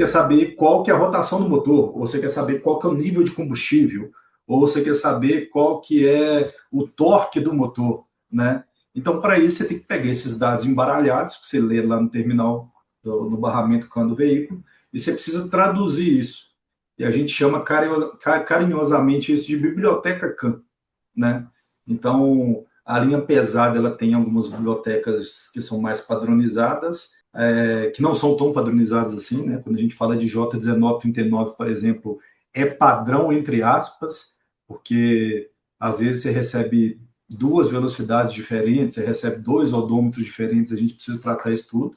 quer saber qual que é a rotação do motor, ou você quer saber qual que é o nível de combustível, ou você quer saber qual que é o torque do motor, né? Então, para isso, você tem que pegar esses dados embaralhados, que você lê lá no terminal, no barramento CAN do veículo, e você precisa traduzir isso. E a gente chama carinhosamente isso de biblioteca CAN, né? Então, a linha pesada ela tem algumas bibliotecas que são mais padronizadas, que não são tão padronizadas assim, né? Quando a gente fala de J1939, por exemplo, é padrão entre aspas, porque às vezes você recebe duas velocidades diferentes, você recebe dois odômetros diferentes, a gente precisa tratar isso tudo.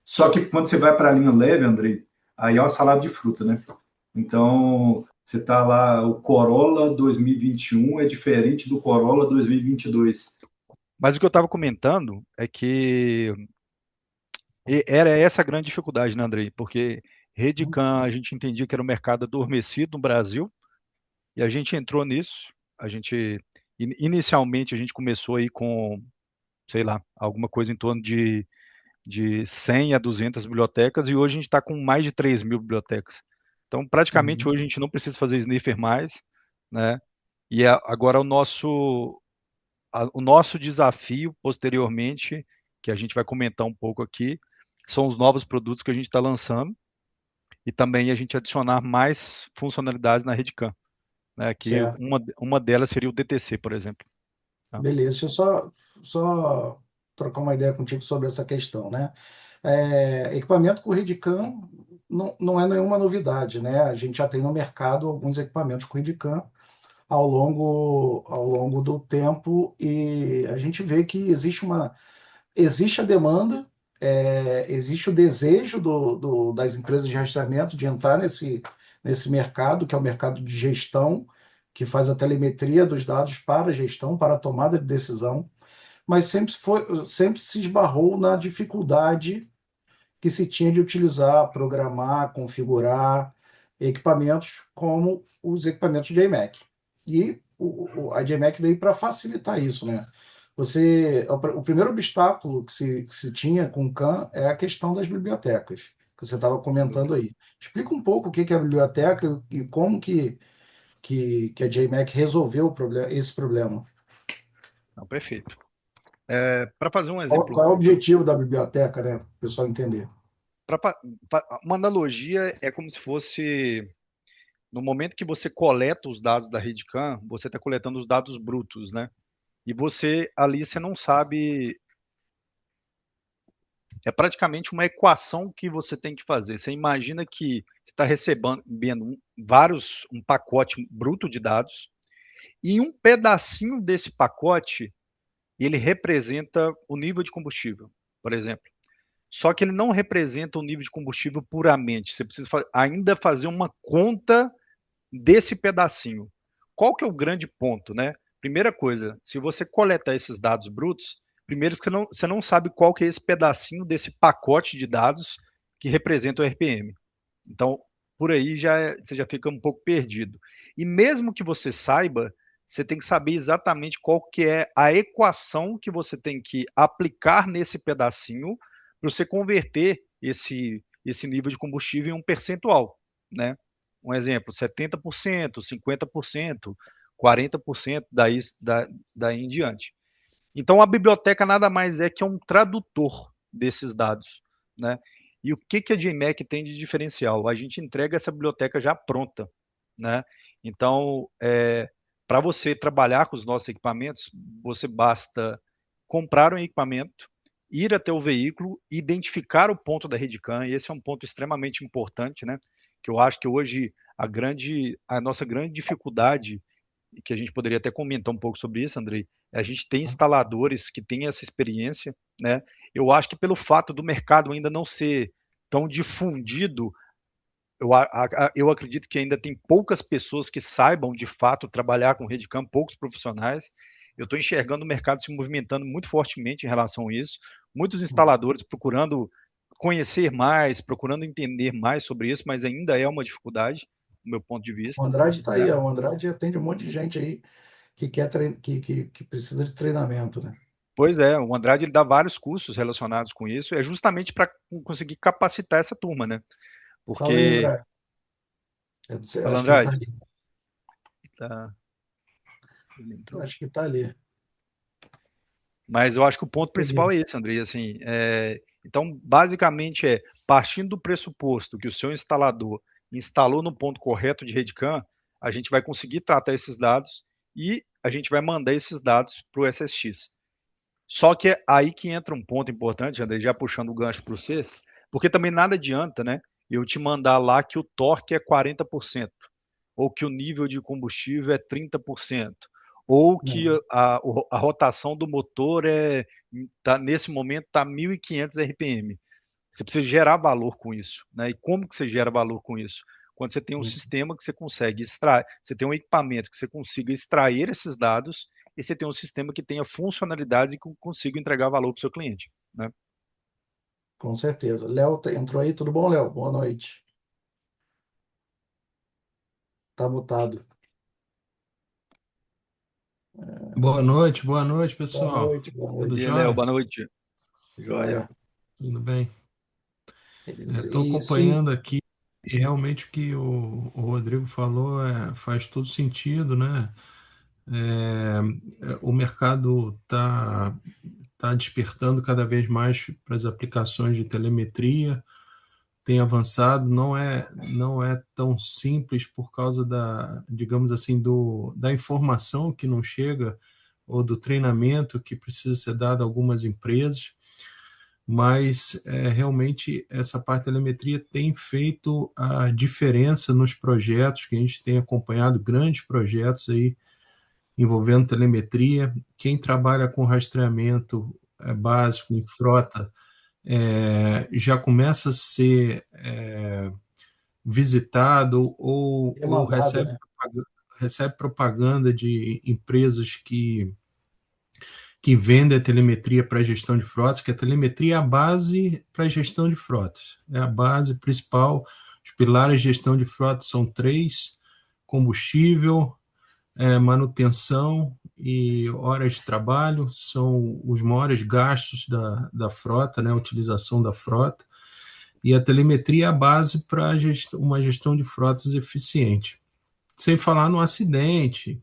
Só que quando você vai para a linha leve, Andrei, aí é uma salada de fruta, né? Então, você tá lá, o Corolla 2021 é diferente do Corolla 2022. Mas o que eu estava comentando é que era essa a grande dificuldade, né, Andrei? Porque Redicam a gente entendia que era um mercado adormecido no Brasil e a gente entrou nisso. A gente inicialmente a gente começou aí com, sei lá, alguma coisa em torno de 100 a 200 bibliotecas e hoje a gente está com mais de 3.000 bibliotecas. Então, praticamente Uhum. hoje a gente não precisa fazer sniffer mais, né? E agora o nosso desafio posteriormente, que a gente vai comentar um pouco aqui, são os novos produtos que a gente está lançando e também a gente adicionar mais funcionalidades na Redecam, né? Que Certo. uma delas seria o DTC, por exemplo. Tá? Beleza, deixa eu só trocar uma ideia contigo sobre essa questão, né? Equipamento com Redicam não é nenhuma novidade, né? A gente já tem no mercado alguns equipamentos com Redicam ao longo do tempo e a gente vê que existe a demanda, existe o desejo das empresas de rastreamento de entrar nesse mercado, que é o mercado de gestão, que faz a telemetria dos dados para a gestão, para a tomada de decisão, mas sempre se esbarrou na dificuldade que se tinha de utilizar, programar, configurar equipamentos como os equipamentos de JMac. E a JMac veio para facilitar isso, né? O primeiro obstáculo que se tinha com o CAN é a questão das bibliotecas, que você estava Sem comentando dúvida. aí. Explica um pouco o que é a biblioteca e como que a JMac resolveu esse problema. Não, perfeito. Para fazer um exemplo, Qual é o objetivo da biblioteca, né? Para o pessoal entender. uma analogia é como se fosse no momento que você coleta os dados da Redecam, você está coletando os dados brutos, né? E você ali você não sabe, é praticamente uma equação que você tem que fazer. Você imagina que você está recebendo um pacote bruto de dados e um pedacinho desse pacote ele representa o nível de combustível, por exemplo. Só que ele não representa o nível de combustível puramente. Você precisa ainda fazer uma conta desse pedacinho. Qual que é o grande ponto, né? Primeira coisa, se você coletar esses dados brutos, primeiro que você não sabe qual que é esse pedacinho desse pacote de dados que representa o RPM. Então, por aí você já fica um pouco perdido. E mesmo que você saiba, você tem que saber exatamente qual que é a equação que você tem que aplicar nesse pedacinho para você converter esse nível de combustível em um percentual, né? Um exemplo, 70%, 50%, 40%, daí em diante. Então, a biblioteca nada mais é que um tradutor desses dados, né? E o que a JMac tem de diferencial? A gente entrega essa biblioteca já pronta, né? Então, para você trabalhar com os nossos equipamentos, você basta comprar um equipamento, ir até o veículo, identificar o ponto da Redecam, e esse é um ponto extremamente importante, né? Que eu acho que hoje a nossa grande dificuldade, e que a gente poderia até comentar um pouco sobre isso, Andrei, a gente tem instaladores que têm essa experiência, né? Eu acho que pelo fato do mercado ainda não ser tão difundido, eu acredito que ainda tem poucas pessoas que saibam de fato trabalhar com Redecam, poucos profissionais. Eu estou enxergando o mercado se movimentando muito fortemente em relação a isso. Muitos instaladores procurando conhecer mais, procurando entender mais sobre isso, mas ainda é uma dificuldade, do meu ponto de O vista, Andrade está né? aí, ó. O Andrade atende um monte de gente aí que precisa de treinamento, né? Pois é, o Andrade ele dá vários cursos relacionados com isso, é justamente para conseguir capacitar essa turma, né? Fala aí, Porque, André. Eu fala acho que ele está Andrade, ali. tá, ele Eu entrou. acho que está ali. Mas eu acho que o ponto Peguei. principal é esse, Andrei, assim, então, basicamente partindo do pressuposto que o seu instalador instalou no ponto correto de rede CAN, a gente vai conseguir tratar esses dados e a gente vai mandar esses dados para o SSX. Só que é aí que entra um ponto importante, André, já puxando o gancho para vocês, porque também nada adianta, né, eu te mandar lá que o torque é 40%, ou que o nível de combustível é 30%, ou que Não, a rotação do motor nesse momento está 1.500 RPM. Você precisa gerar valor com isso, né? E como que você gera valor com isso? Quando você tem um sistema que você consegue extrair, você tem um equipamento que você consiga extrair esses dados e você tem um sistema que tenha funcionalidades e que consiga entregar valor para o seu cliente, né? com certeza. Léo entrou aí, tudo bom, Léo? Boa noite. Tá mutado. Boa noite, Boa pessoal. noite, boa Tudo E aí, noite. Léo, jóia? boa noite. Joia. Tudo bem? Estou E sim, acompanhando aqui e realmente o que o Rodrigo falou faz todo sentido, né? O mercado tá despertando cada vez mais para as aplicações de telemetria, tem avançado, não é tão simples por causa digamos assim, da informação que não chega ou do treinamento que precisa ser dado a algumas empresas, mas realmente essa parte da telemetria tem feito a diferença nos projetos que a gente tem acompanhado, grandes projetos aí envolvendo telemetria. Quem trabalha com rastreamento básico em frota já começa a ser visitado ou demandado, né? recebe propaganda de empresas que vendem a telemetria para gestão de frotas, que a telemetria é a base para gestão de frotas, é a base principal. Os pilares de gestão de frotas são três: combustível, manutenção e horas de trabalho, são os maiores gastos da frota, né, a utilização da frota, e a telemetria é a base para uma gestão de frotas eficiente. Sem falar no acidente,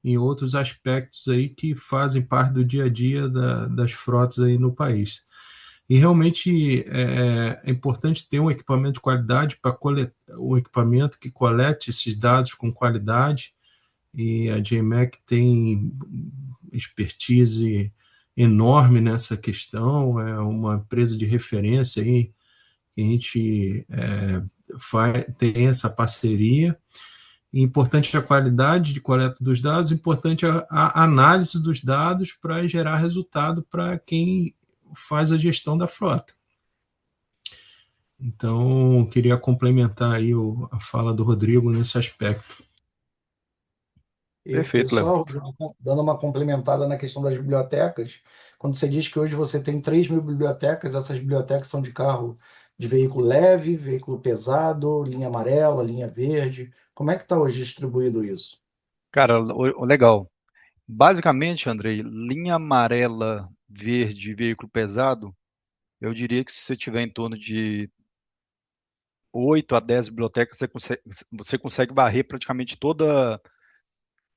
em outros aspectos aí que fazem parte do dia a dia das frotas aí no país. E realmente é importante ter um equipamento de qualidade para um equipamento que colete esses dados com qualidade, e a JMAC tem expertise enorme nessa questão, é uma empresa de referência aí, que a gente tem essa parceria. Importante a qualidade de coleta dos dados, importante a análise dos dados para gerar resultado para quem faz a gestão da frota. Então, queria complementar aí a fala do Rodrigo nesse aspecto. E Perfeito, Léo. só dando uma complementada na questão das bibliotecas, quando você diz que hoje você tem 3.000 bibliotecas, essas bibliotecas são de carro de veículo leve, veículo pesado, linha amarela, linha verde. Como é que está hoje distribuído isso? Cara, legal. Basicamente, Andrei, linha amarela, verde, veículo pesado, eu diria que se você tiver em torno de 8 a 10 bibliotecas, você consegue varrer praticamente todo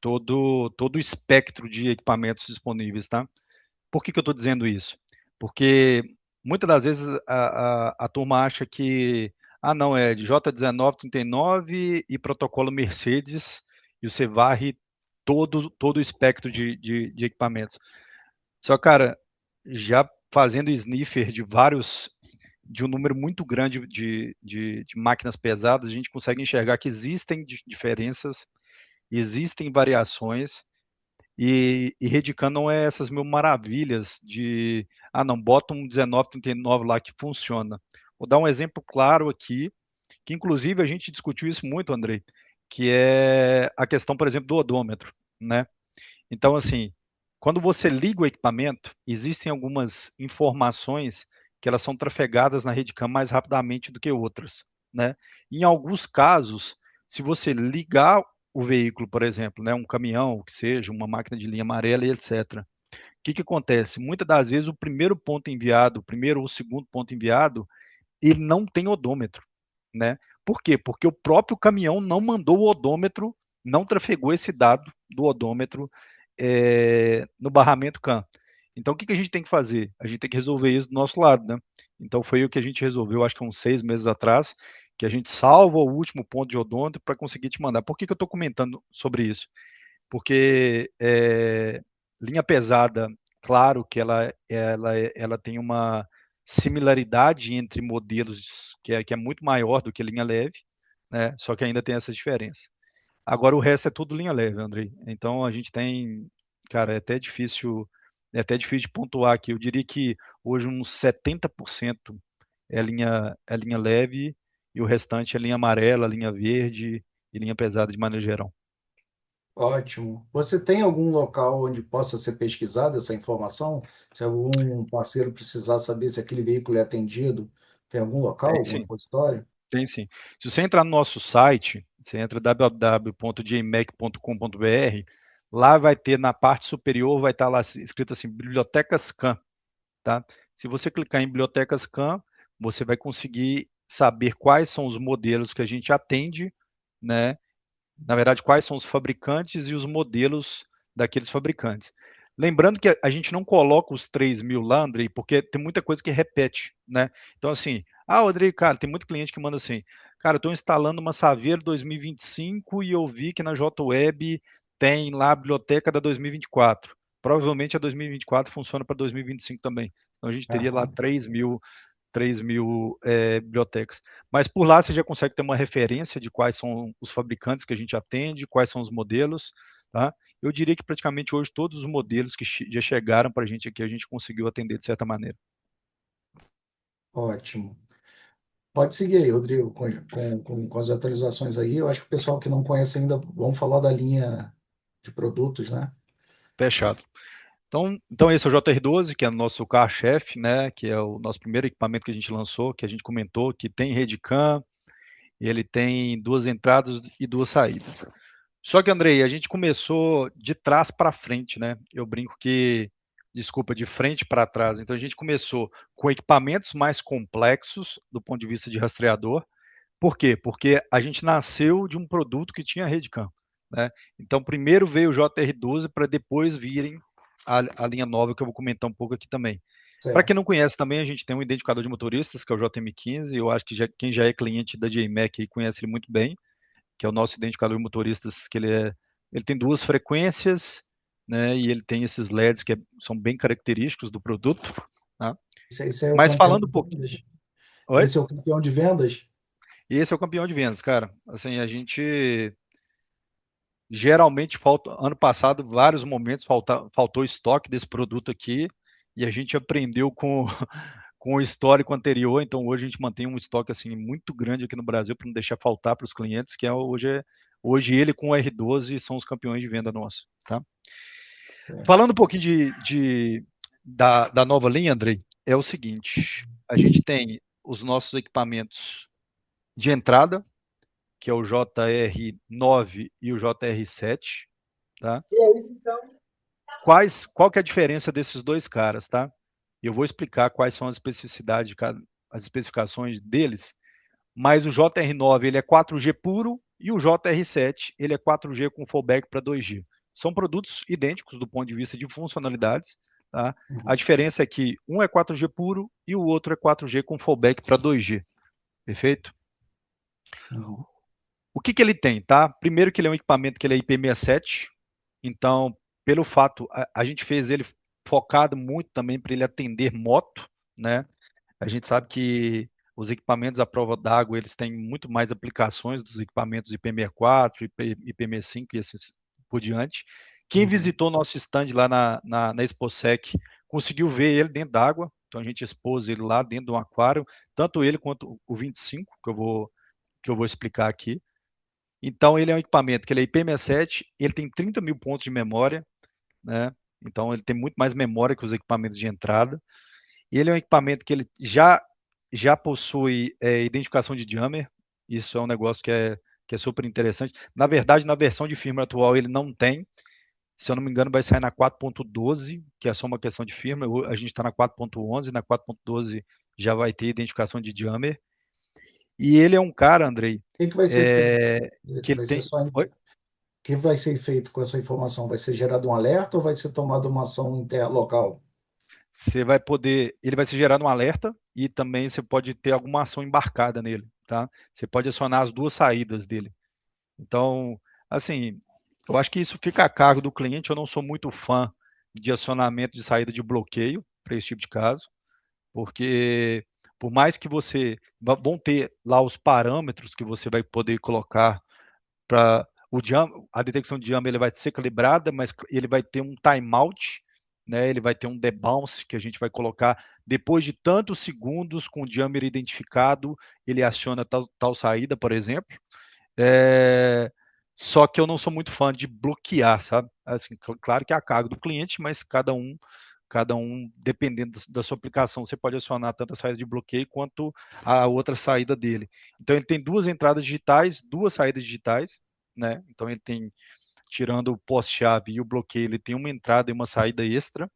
o espectro de equipamentos disponíveis, tá? Por que eu estou dizendo isso? Porque muitas das vezes a turma acha que, não, é de J1939 e protocolo Mercedes, e você varre todo o espectro de equipamentos. Só, cara, já fazendo sniffer de um número muito grande de máquinas pesadas, a gente consegue enxergar que existem diferenças, existem variações, e Redicam não é essas mil maravilhas de, não, bota um 1939 lá que funciona. Vou dar um exemplo claro aqui, que inclusive a gente discutiu isso muito, Andrei, que é a questão, por exemplo, do odômetro, né? Então, assim, quando você liga o equipamento, existem algumas informações que elas são trafegadas na Redicam mais rapidamente do que outras, né? Em alguns casos, se você ligar o veículo, por exemplo, né, um caminhão, o que seja, uma máquina de linha amarela e etc. O que acontece? Muitas das vezes o primeiro ponto enviado, o primeiro ou o segundo ponto enviado, ele não tem odômetro. né? Por quê? Porque o próprio caminhão não mandou o odômetro, não trafegou esse dado do odômetro no barramento CAN. Então, o que a gente tem que fazer? A gente tem que resolver isso do nosso lado, né? Então, foi o que a gente resolveu, acho que uns 6 meses atrás, que a gente salva o último ponto de odômetro para conseguir te mandar. Por que eu estou comentando sobre isso? Porque linha pesada, claro que ela tem uma similaridade entre modelos que é muito maior do que linha leve, né? Só que ainda tem essa diferença. Agora o resto é tudo linha leve, Andrei. Então a gente tem, cara, é até difícil de pontuar aqui. Eu diria que hoje uns 70% é linha leve e o restante é linha amarela, linha verde e linha pesada de maneira geral. Ótimo. Você tem algum local onde possa ser pesquisada essa informação? Se algum parceiro precisar saber se aquele veículo é atendido, tem algum local, Tem algum sim, repositório? tem sim. Se você entrar no nosso site, você entra www.jmac.com.br, lá vai ter na parte superior, vai estar lá escrito assim, Bibliotecas CAN, tá? Se você clicar em Bibliotecas CAN, você vai conseguir saber quais são os modelos que a gente atende, né? Na verdade, quais são os fabricantes e os modelos daqueles fabricantes. Lembrando que a gente não coloca os 3.000 lá, Andrei, porque tem muita coisa que repete, né? Então, assim, Andrei, cara, tem muito cliente que manda assim, cara, eu estou instalando uma Saveiro 2025 e eu vi que na JWeb tem lá a biblioteca da 2024. Provavelmente a 2024 funciona para 2025 também. Então a gente teria lá Aham. 3.000 bibliotecas. Mas por lá você já consegue ter uma referência de quais são os fabricantes que a gente atende, quais são os modelos, tá? Eu diria que praticamente hoje todos os modelos que já chegaram para a gente aqui, a gente conseguiu atender de certa maneira. Ótimo. Pode seguir aí, Rodrigo, com as atualizações aí. Eu acho que o pessoal que não conhece ainda, vamos falar da linha de produtos, né? Fechado. Então esse é o JR12, que é o nosso carro-chefe, né? Que é o nosso primeiro equipamento que a gente lançou, que a gente comentou, que tem rede CAN, ele tem 2 entradas e 2 saídas. Só que, Andrei, a gente começou de trás para frente, né? Eu brinco que, desculpa, de frente para trás. Então, a gente começou com equipamentos mais complexos do ponto de vista de rastreador. Por quê? Porque a gente nasceu de um produto que tinha rede CAN, né? Então, primeiro veio o JR12 para depois virem a linha nova que eu vou comentar um pouco aqui também. Para quem Certo. não conhece também, a gente tem um identificador de motoristas, que é o JM15. Eu acho que quem já é cliente da JMac aí conhece ele muito bem, que é o nosso identificador de motoristas, que ele tem 2 frequências, né, e ele tem esses LEDs que são bem característicos do produto, tá? Esse é o Mas campeão falando de um pouquinho, vendas? oi? Esse é o campeão de vendas? Esse é o campeão de vendas, cara. Assim, a gente geralmente ano passado, vários momentos faltou estoque desse produto aqui, e a gente aprendeu com o histórico anterior, então hoje a gente mantém um estoque assim muito grande aqui no Brasil para não deixar faltar para os clientes, que hoje ele com o R12 são os campeões de venda nossos, tá? Falando um pouquinho da nova linha, Andrei, é o seguinte, a gente tem os nossos equipamentos de entrada, que é o JR9 e o JR7, tá? Qual que é a diferença desses dois caras, tá? Eu vou explicar quais são as especificidades, as especificações deles, mas o JR9 ele é 4G puro e o JR7 ele é 4G com fallback para 2G. São produtos idênticos do ponto de vista de funcionalidades, tá? A Uhum. diferença é que um é 4G puro e o outro é 4G com fallback para 2G. Perfeito? Uhum. O que ele tem, tá? Primeiro que ele é um equipamento que ele é IP67, então, pelo fato, a gente fez ele focado muito também para ele atender moto, né? A gente sabe que os equipamentos à prova d'água, eles têm muito mais aplicações dos equipamentos IP64, IP65 e assim por diante. Quem Uhum. visitou nosso stand lá na ExpoSec conseguiu ver ele dentro d'água, então a gente expôs ele lá dentro de um aquário, tanto ele quanto o 25, que eu vou explicar aqui. Então, ele é um equipamento que ele é IP67, ele tem 30 mil pontos de memória, né? Então, ele tem muito mais memória que os equipamentos de entrada. E ele é um equipamento que ele já possui identificação de jammer. Isso é um negócio que é super interessante. Na verdade, na versão de firmware atual, ele não tem. Se eu não me engano, vai sair na 4.12, que é só uma questão de firmware. A gente está na 4.11, na 4.12 já vai ter identificação de jammer. E ele é um cara, Andrei, O que vai ser feito? que ele Vai ser tem. só. O Oi? que vai ser feito com essa informação? Vai ser gerado um alerta ou vai ser tomada uma ação local? Você vai poder, ele vai ser gerado um alerta e também você pode ter alguma ação embarcada nele, tá? Você pode acionar as duas saídas dele. Então, assim, eu acho que isso fica a cargo do cliente. Eu não sou muito fã de acionamento de saída de bloqueio para esse tipo de caso, porque por mais que você vão ter lá os parâmetros que você vai poder colocar para a detecção de jammer, ele vai ser calibrada, mas ele vai ter um timeout, né? Ele vai ter um debounce que a gente vai colocar depois de tantos segundos com o jammer identificado, ele aciona tal saída, por exemplo. Só que eu não sou muito fã de bloquear, sabe? Assim, claro que é a cargo do cliente, mas cada um, dependendo da sua aplicação, você pode acionar tanto a saída de bloqueio quanto a outra saída dele. Então ele tem duas entradas digitais, duas saídas digitais, né? Então ele tem, tirando o pós-chave e o bloqueio, ele tem uma entrada e uma saída extra,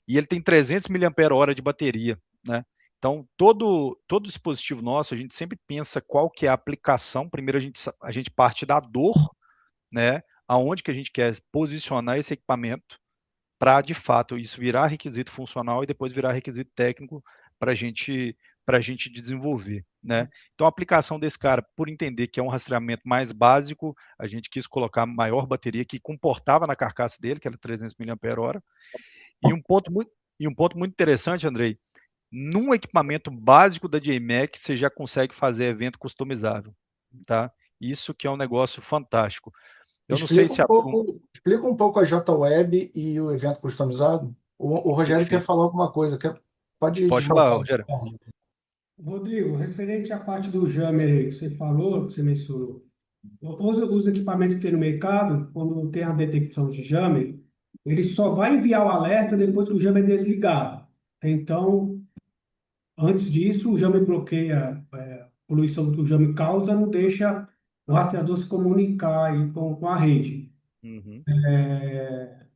e ele tem 300 mAh de bateria, né? Então, todo dispositivo nosso, a gente sempre pensa qual que é a aplicação. Primeiro, a gente parte da dor, né? Aonde que a gente quer posicionar esse equipamento para, de fato, isso virar requisito funcional e depois virar requisito técnico para a gente desenvolver, né? Então, a aplicação desse cara, por entender que é um rastreamento mais básico, a gente quis colocar maior bateria que comportava na carcaça dele, que era 300 mAh. E um ponto muito interessante, Andrei, num equipamento básico da JMac, você já consegue fazer evento customizável, tá? Isso que é um negócio fantástico. Eu não sei se Explica um pouco a JWeb e o evento customizado. O Rogério quer Perfeito. falar alguma coisa. Pode Pode falar, desbloquear. Rogério. Rodrigo, referente à parte do jammer aí que você falou, que você mencionou, os equipamentos que tem no mercado, quando tem a detecção de jammer, ele só vai enviar o alerta depois que o jammer é desligado. Então, antes disso, o jammer bloqueia a poluição que o jammer causa, não deixa o rastreador se comunicar aí com a rede. Uhum.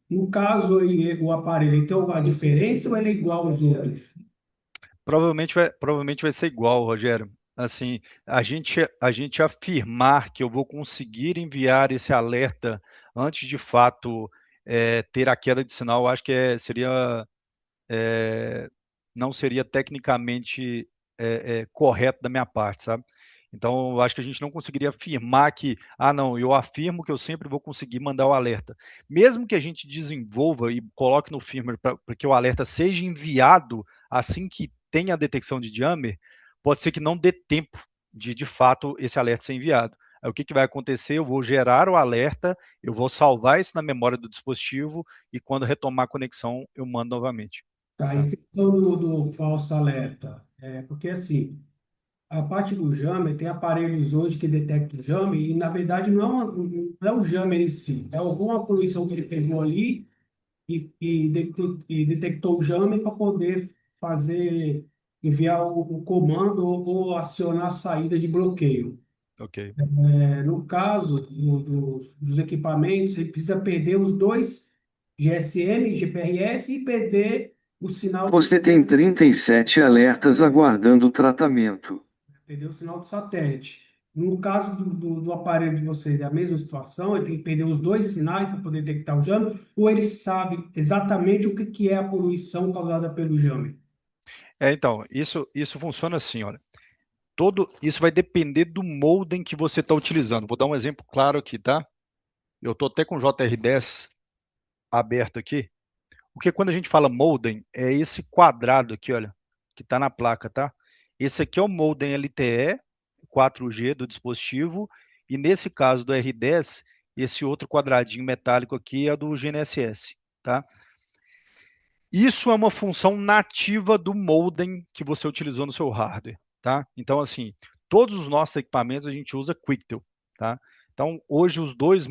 No caso aí, o aparelho, então a diferença ou ele é igual aos outros? Provavelmente vai ser igual, Rogério. Assim, a gente afirmar que eu vou conseguir enviar esse alerta antes de fato ter a queda de sinal, eu acho que não seria tecnicamente correto da minha parte, sabe? Então, eu acho que a gente não conseguiria afirmar que, não, eu afirmo que eu sempre vou conseguir mandar o alerta. Mesmo que a gente desenvolva e coloque no firmware para que o alerta seja enviado assim que tenha a detecção de jammer, pode ser que não dê tempo de fato, esse alerta ser enviado. Aí, o que vai acontecer? Eu vou gerar o alerta, eu vou salvar isso na memória do dispositivo e quando retomar a conexão, eu mando novamente. Tá, Tá? em questão do falso alerta, porque assim, a parte do jammer, tem aparelhos hoje que detectam o jammer e, na verdade, não é o jammer em si, é alguma poluição que ele pegou ali e detectou o jammer para poder fazer, enviar o comando ou acionar a saída de bloqueio. Ok. No caso dos equipamentos, ele precisa perder os dois GSM, GPRS e perder o sinal. Você tem 37 alertas aguardando tratamento. Perder o sinal do satélite. No caso do aparelho de vocês, é a mesma situação? Ele tem que perder os dois sinais para poder detectar o jamming? Ou ele sabe exatamente o que é a poluição causada pelo jamming? Então, isso funciona assim, olha. Isso vai depender do modem que você está utilizando. Vou dar um exemplo claro aqui, tá? Eu estou até com o JR10 aberto aqui. Porque quando a gente fala modem, é esse quadrado aqui, olha, que está na placa, tá? Esse aqui é o modem LTE 4G do dispositivo, e nesse caso do R10, esse outro quadradinho metálico aqui é do GNSS, tá? Isso é uma função nativa do modem que você utilizou no seu hardware, tá? Então, assim, todos os nossos equipamentos a gente usa Quictel, tá? Então, hoje os dois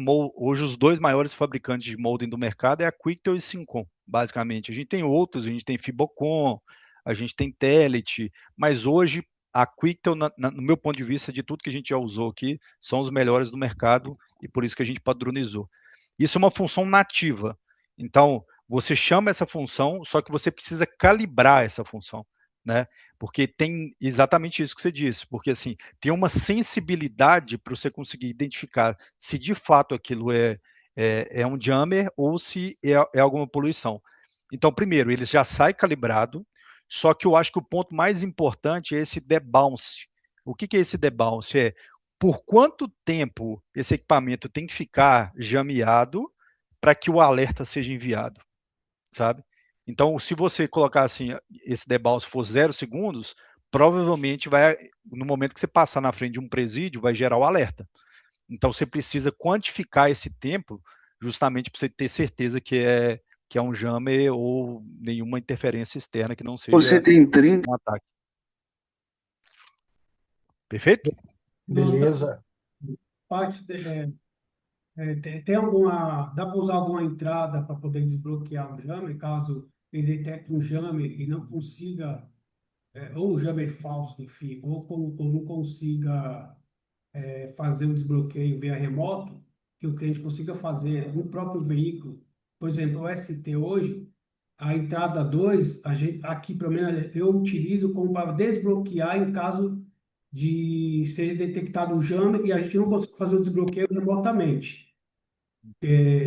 maiores fabricantes de modem do mercado é a Quictel e Syncom, basicamente. A gente tem outros, a gente tem Fibocom, a gente tem Telit, mas hoje a Quictel, no meu ponto de vista, de tudo que a gente já usou aqui, são os melhores do mercado e por isso que a gente padronizou. Isso é uma função nativa. Então, você chama essa função, só que você precisa calibrar essa função. né? Porque tem exatamente isso que você disse, porque assim, tem uma sensibilidade para você conseguir identificar se de fato aquilo é um jammer ou se é alguma poluição. Então, primeiro, ele já sai calibrado, só que eu acho que o ponto mais importante é esse debounce. O que é esse debounce? É por quanto tempo esse equipamento tem que ficar jameado para que o alerta seja enviado, sabe? Então, se você colocar assim, esse debounce for 0 segundos, provavelmente vai, no momento que você passar na frente de um presídio, vai gerar o alerta. Então, você precisa quantificar esse tempo justamente para você ter certeza que é um jammer ou nenhuma interferência externa que não Você seja tem 30. um ataque. Perfeito? Beleza. Parte, tem alguma, dá para usar alguma entrada para poder desbloquear o jammer, caso ele detecte um jammer e não consiga, ou um jammer falso, enfim, ou não consiga fazer o desbloqueio via remoto, que o cliente consiga fazer no próprio veículo. Por exemplo, o ST hoje, a entrada 2 a gente, aqui pelo menos eu utilizo como para desbloquear em caso de seja detectado um jammer e a gente não consegue fazer o desbloqueio remotamente.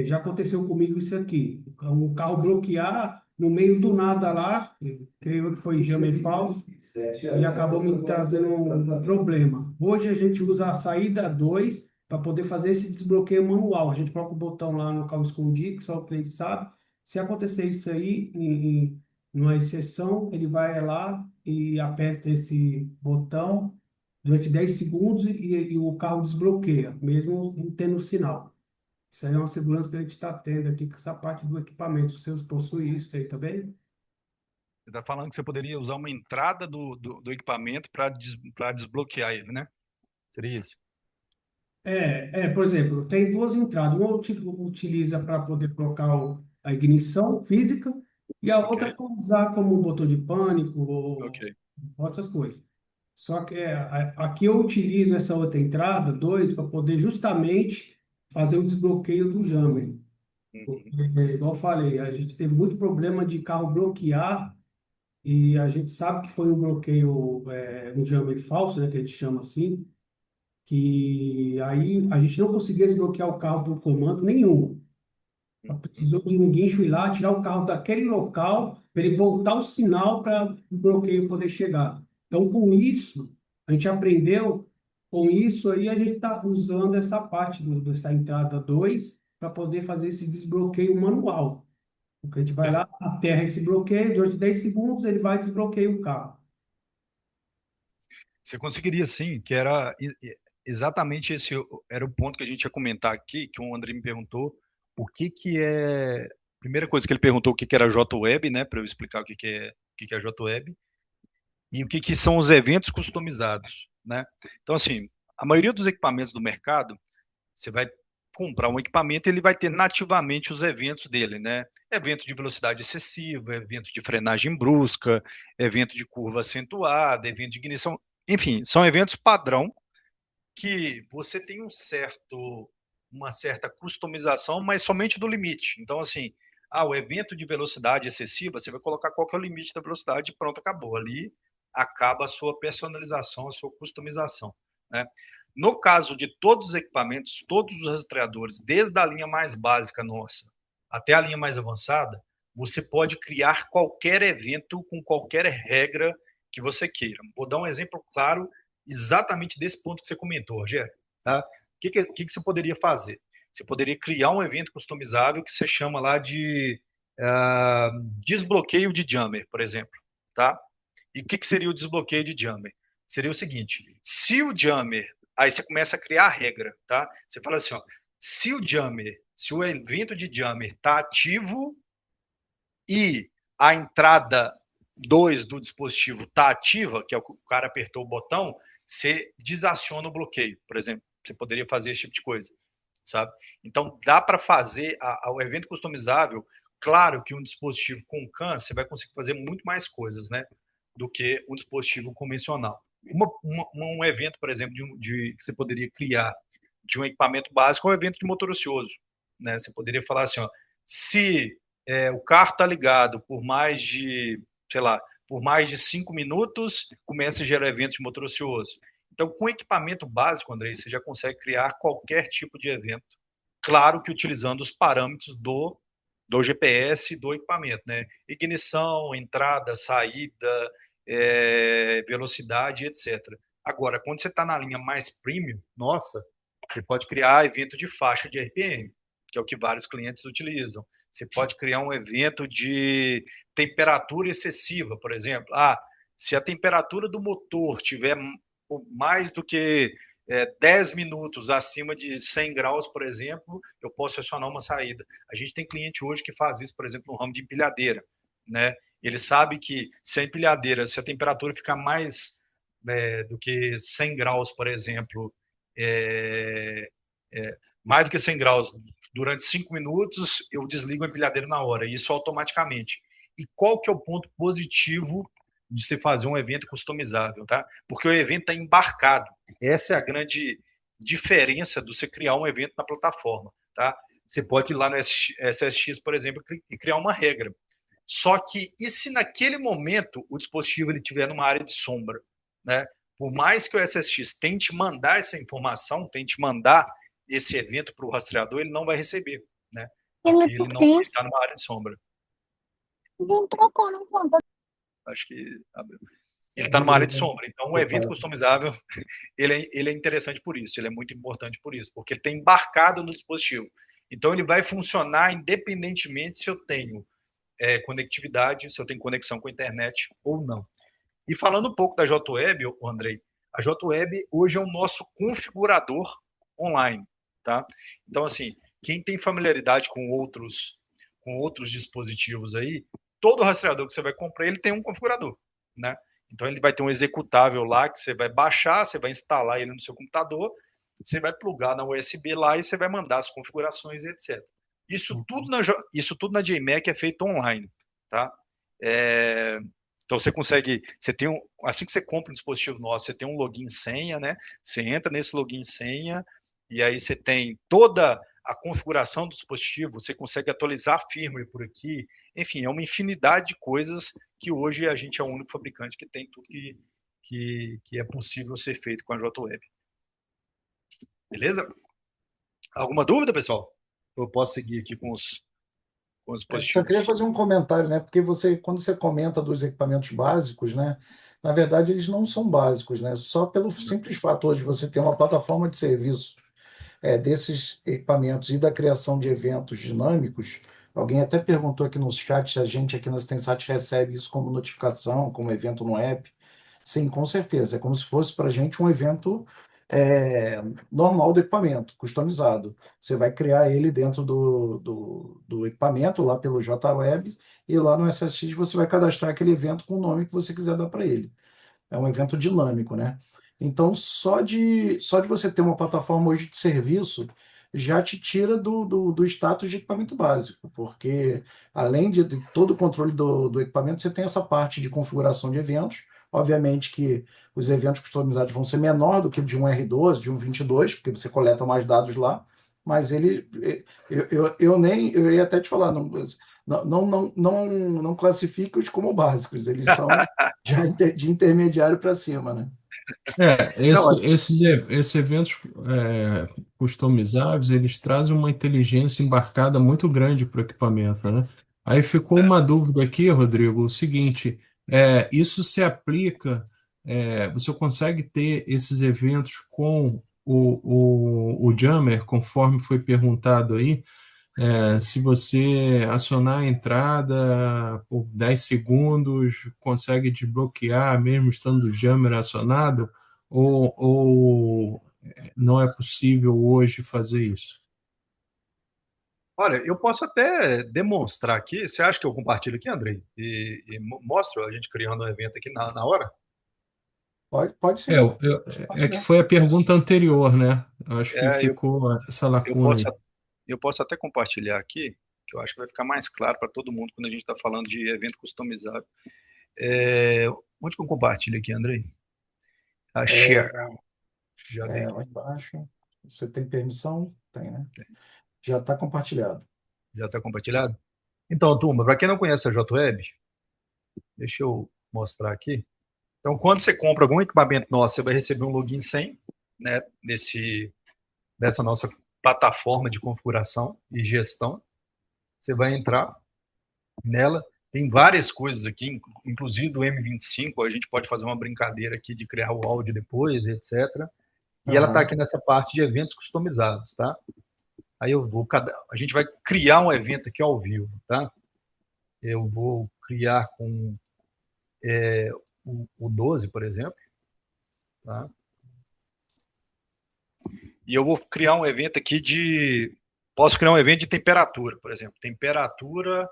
Já aconteceu comigo isso aqui. Um carro bloquear no meio do nada lá, creio que foi jammer falso, e acabou me trazendo um problema. Hoje a gente usa a saída 2 para poder fazer esse desbloqueio manual. A gente coloca o botão lá no carro escondido, que só o cliente sabe. Se acontecer isso aí, numa exceção, ele vai lá e aperta esse botão durante 10 segundos e o carro desbloqueia, mesmo não tendo sinal. Isso aí é uma segurança que a gente está tendo aqui com essa parte do equipamento. Os seus possuem isso aí também? Você está falando que você poderia usar uma entrada do equipamento para desbloquear ele, né? Seria isso? Por exemplo, tem duas entradas. Uma utiliza para poder colocar a ignição física e a Ok, outra para usar como botão de pânico ou ok. outras coisas. Só que aqui eu utilizo essa outra entrada, 2, para poder justamente fazer o desbloqueio do jammer. Porque, Uhum. igual eu falei, a gente teve muito problema de carro bloquear e a gente sabe que foi um bloqueio, um jammer falso, né, que a gente chama assim, que aí a gente não conseguia desbloquear o carro por comando nenhum. Precisou de um guincho ir lá, tirar o carro daquele local, para ele voltar o sinal para o bloqueio poder chegar. Então, com isso, a gente aprendeu, com isso aí a gente está usando essa parte dessa entrada 2 para poder fazer esse desbloqueio manual. Porque a gente vai É, lá, aterra esse bloqueio, durante 10 segundos ele vai desbloquear o carro. você conseguiria sim, que era exatamente esse era o ponto que a gente ia comentar aqui, que o André me perguntou o que é. Primeira coisa que ele perguntou o que era a JWeb, né, para eu explicar o que é a JWeb e o que são os eventos customizados, né? Então assim, a maioria dos equipamentos do mercado, você vai comprar um equipamento, ele vai ter nativamente os eventos dele, né? Evento de velocidade excessiva, evento de frenagem brusca, evento de curva acentuada, evento de ignição, enfim, são eventos padrão que você tem uma certa customização, mas somente do limite. Então, assim, o evento de velocidade excessiva, você vai colocar qual que é o limite da velocidade e pronto, acabou. Ali acaba a sua personalização, a sua customização, né? No caso de todos os equipamentos, todos os rastreadores, desde a linha mais básica nossa até a linha mais avançada, você pode criar qualquer evento com qualquer regra que você queira. Vou dar um exemplo claro exatamente desse ponto que você comentou, Rogério. Tá? O que você poderia fazer? Você poderia criar um evento customizável que você chama lá de desbloqueio de jammer, por exemplo. Tá? E o que seria o desbloqueio de jammer? Seria o seguinte: se o jammer, aí você começa a criar a regra, tá? Você fala assim, ó, se o evento de jammer está ativo e a entrada 2 do dispositivo está ativa, que é o que o cara apertou o botão, você desaciona o bloqueio, por exemplo. Você poderia fazer esse tipo de coisa, sabe? Então, dá para fazer o evento customizável. Claro que um dispositivo com CAN, você vai conseguir fazer muito mais coisas, né? Do que um dispositivo convencional. Um evento, por exemplo, que você poderia criar de um equipamento básico é um evento de motor ocioso, né? Você poderia falar assim, ó, se o carro está ligado por mais de, sei lá, por mais de 5 minutos, começa a gerar evento de motor ocioso. Então, com equipamento básico, Andrei, você já consegue criar qualquer tipo de evento. Claro que utilizando os parâmetros do GPS do equipamento, né? Ignição, entrada, saída, velocidade, etc. Agora, quando você está na linha mais premium, nossa, você pode criar evento de faixa de RPM, que é o que vários clientes utilizam. Você pode criar um evento de temperatura excessiva, por exemplo. Se a temperatura do motor tiver mais do que 10 minutos acima de 100 graus, por exemplo, eu posso acionar uma saída. A gente tem cliente hoje que faz isso, por exemplo, no ramo de empilhadeira, né? Ele sabe que se a empilhadeira, se a temperatura ficar mais do que 100 graus, por exemplo, mais do que 100 graus durante 5 minutos, eu desligo a empilhadeira na hora, isso automaticamente. E qual que é o ponto positivo de se fazer um evento customizável, tá? Porque o evento está embarcado. Essa é a grande diferença de você criar um evento na plataforma, tá? Você pode ir lá no SSX, por exemplo, e criar uma regra. Só que, e se naquele momento o dispositivo ele estiver numa área de sombra, né? Por mais que o SSX tente mandar essa informação, tente mandar esse evento para o rastreador, ele não vai receber, né? Porque ele não está numa área de sombra. Não trocou, não conta. Acho que ele está numa área de sombra. Então, o evento customizável, ele é interessante por isso, ele é muito importante por isso, porque ele está embarcado no dispositivo. Então, ele vai funcionar independentemente se eu tenho conectividade, se eu tenho conexão com a internet ou não. E falando um pouco da JWeb, Andrei, a JWeb hoje é o nosso configurador online, tá? Então, assim, quem tem familiaridade com outros dispositivos aí, todo rastreador que você vai comprar, ele tem um configurador, né? Então, ele vai ter um executável lá que você vai baixar, você vai instalar ele no seu computador, você vai plugar na USB lá e você vai mandar as configurações, etc. Isso tudo na JMac é feito online, tá? Então você consegue, assim que você compra um dispositivo nosso, você tem um login e senha, né? Você entra nesse login e senha e aí você tem toda a configuração do dispositivo, você consegue atualizar a firmware por aqui, enfim, é uma infinidade de coisas que hoje a gente é o único fabricante que tem tudo que é possível ser feito com a JWeb. Beleza? Alguma dúvida, pessoal? Eu posso seguir aqui com os dispositivos. Só queria fazer um comentário, né? Porque quando você comenta dos equipamentos básicos, né? Na verdade, eles não são básicos, né? Só pelo simples fator de você ter uma plataforma de serviço desses equipamentos e da criação de eventos dinâmicos. Alguém até perguntou aqui no chat se a gente aqui na Stensat recebe isso como notificação, como evento no app. Sim, com certeza. É como se fosse para a gente um evento normal do equipamento, customizado. Você vai criar ele dentro do equipamento, lá pelo JWeb, e lá no SSX você vai cadastrar aquele evento com o nome que você quiser dar para ele. É um evento dinâmico, né? Então, só de você ter uma plataforma hoje de serviço já te tira do status de equipamento básico, porque além de todo o controle do equipamento, você tem essa parte de configuração de eventos. Obviamente que os eventos customizados vão ser menor do que de um R12, de um 22, porque você coleta mais dados lá, mas eu ia até te falar, não classifique-os como básicos, eles são já de intermediário para cima, né? Esses eventos customizáveis, eles trazem uma inteligência embarcada muito grande para o equipamento, né? Aí ficou uma dúvida aqui, Rodrigo, o seguinte, isso se aplica, você consegue ter esses eventos com o Jammer, conforme foi perguntado aí, se você acionar a entrada por 10 segundos, consegue desbloquear mesmo estando o jammer acionado, ou não é possível hoje fazer isso? Olha, eu posso até demonstrar aqui. Você acha que eu compartilho aqui, Andrei? E mostro a gente criando um evento aqui na hora? Pode sim. É que foi a pergunta anterior, né? Eu acho que Eu, ficou essa eu, lacuna aí. posso, eu posso até compartilhar aqui, que eu acho que vai ficar mais claro para todo mundo quando a gente está falando de evento customizado. Onde que eu compartilho aqui, Andrei? A share. Já vi. Lá embaixo. Você tem permissão? Tem, né? Já está compartilhado. Já está compartilhado? Então, turma, para quem não conhece a JWeb, deixa eu mostrar aqui. Então, quando você compra algum equipamento nosso, você vai receber um login senha, né, dessa nossa plataforma de configuração e gestão. Você vai entrar nela. Tem várias coisas aqui, inclusive do M25, a gente pode fazer uma brincadeira aqui de criar o áudio depois, etc. E ela está aqui nessa parte de eventos customizados, tá? Aí a gente vai criar um evento aqui ao vivo, tá? Eu vou criar com o 12, por exemplo, tá? E eu vou criar um evento aqui posso criar um evento de temperatura, por exemplo. Temperatura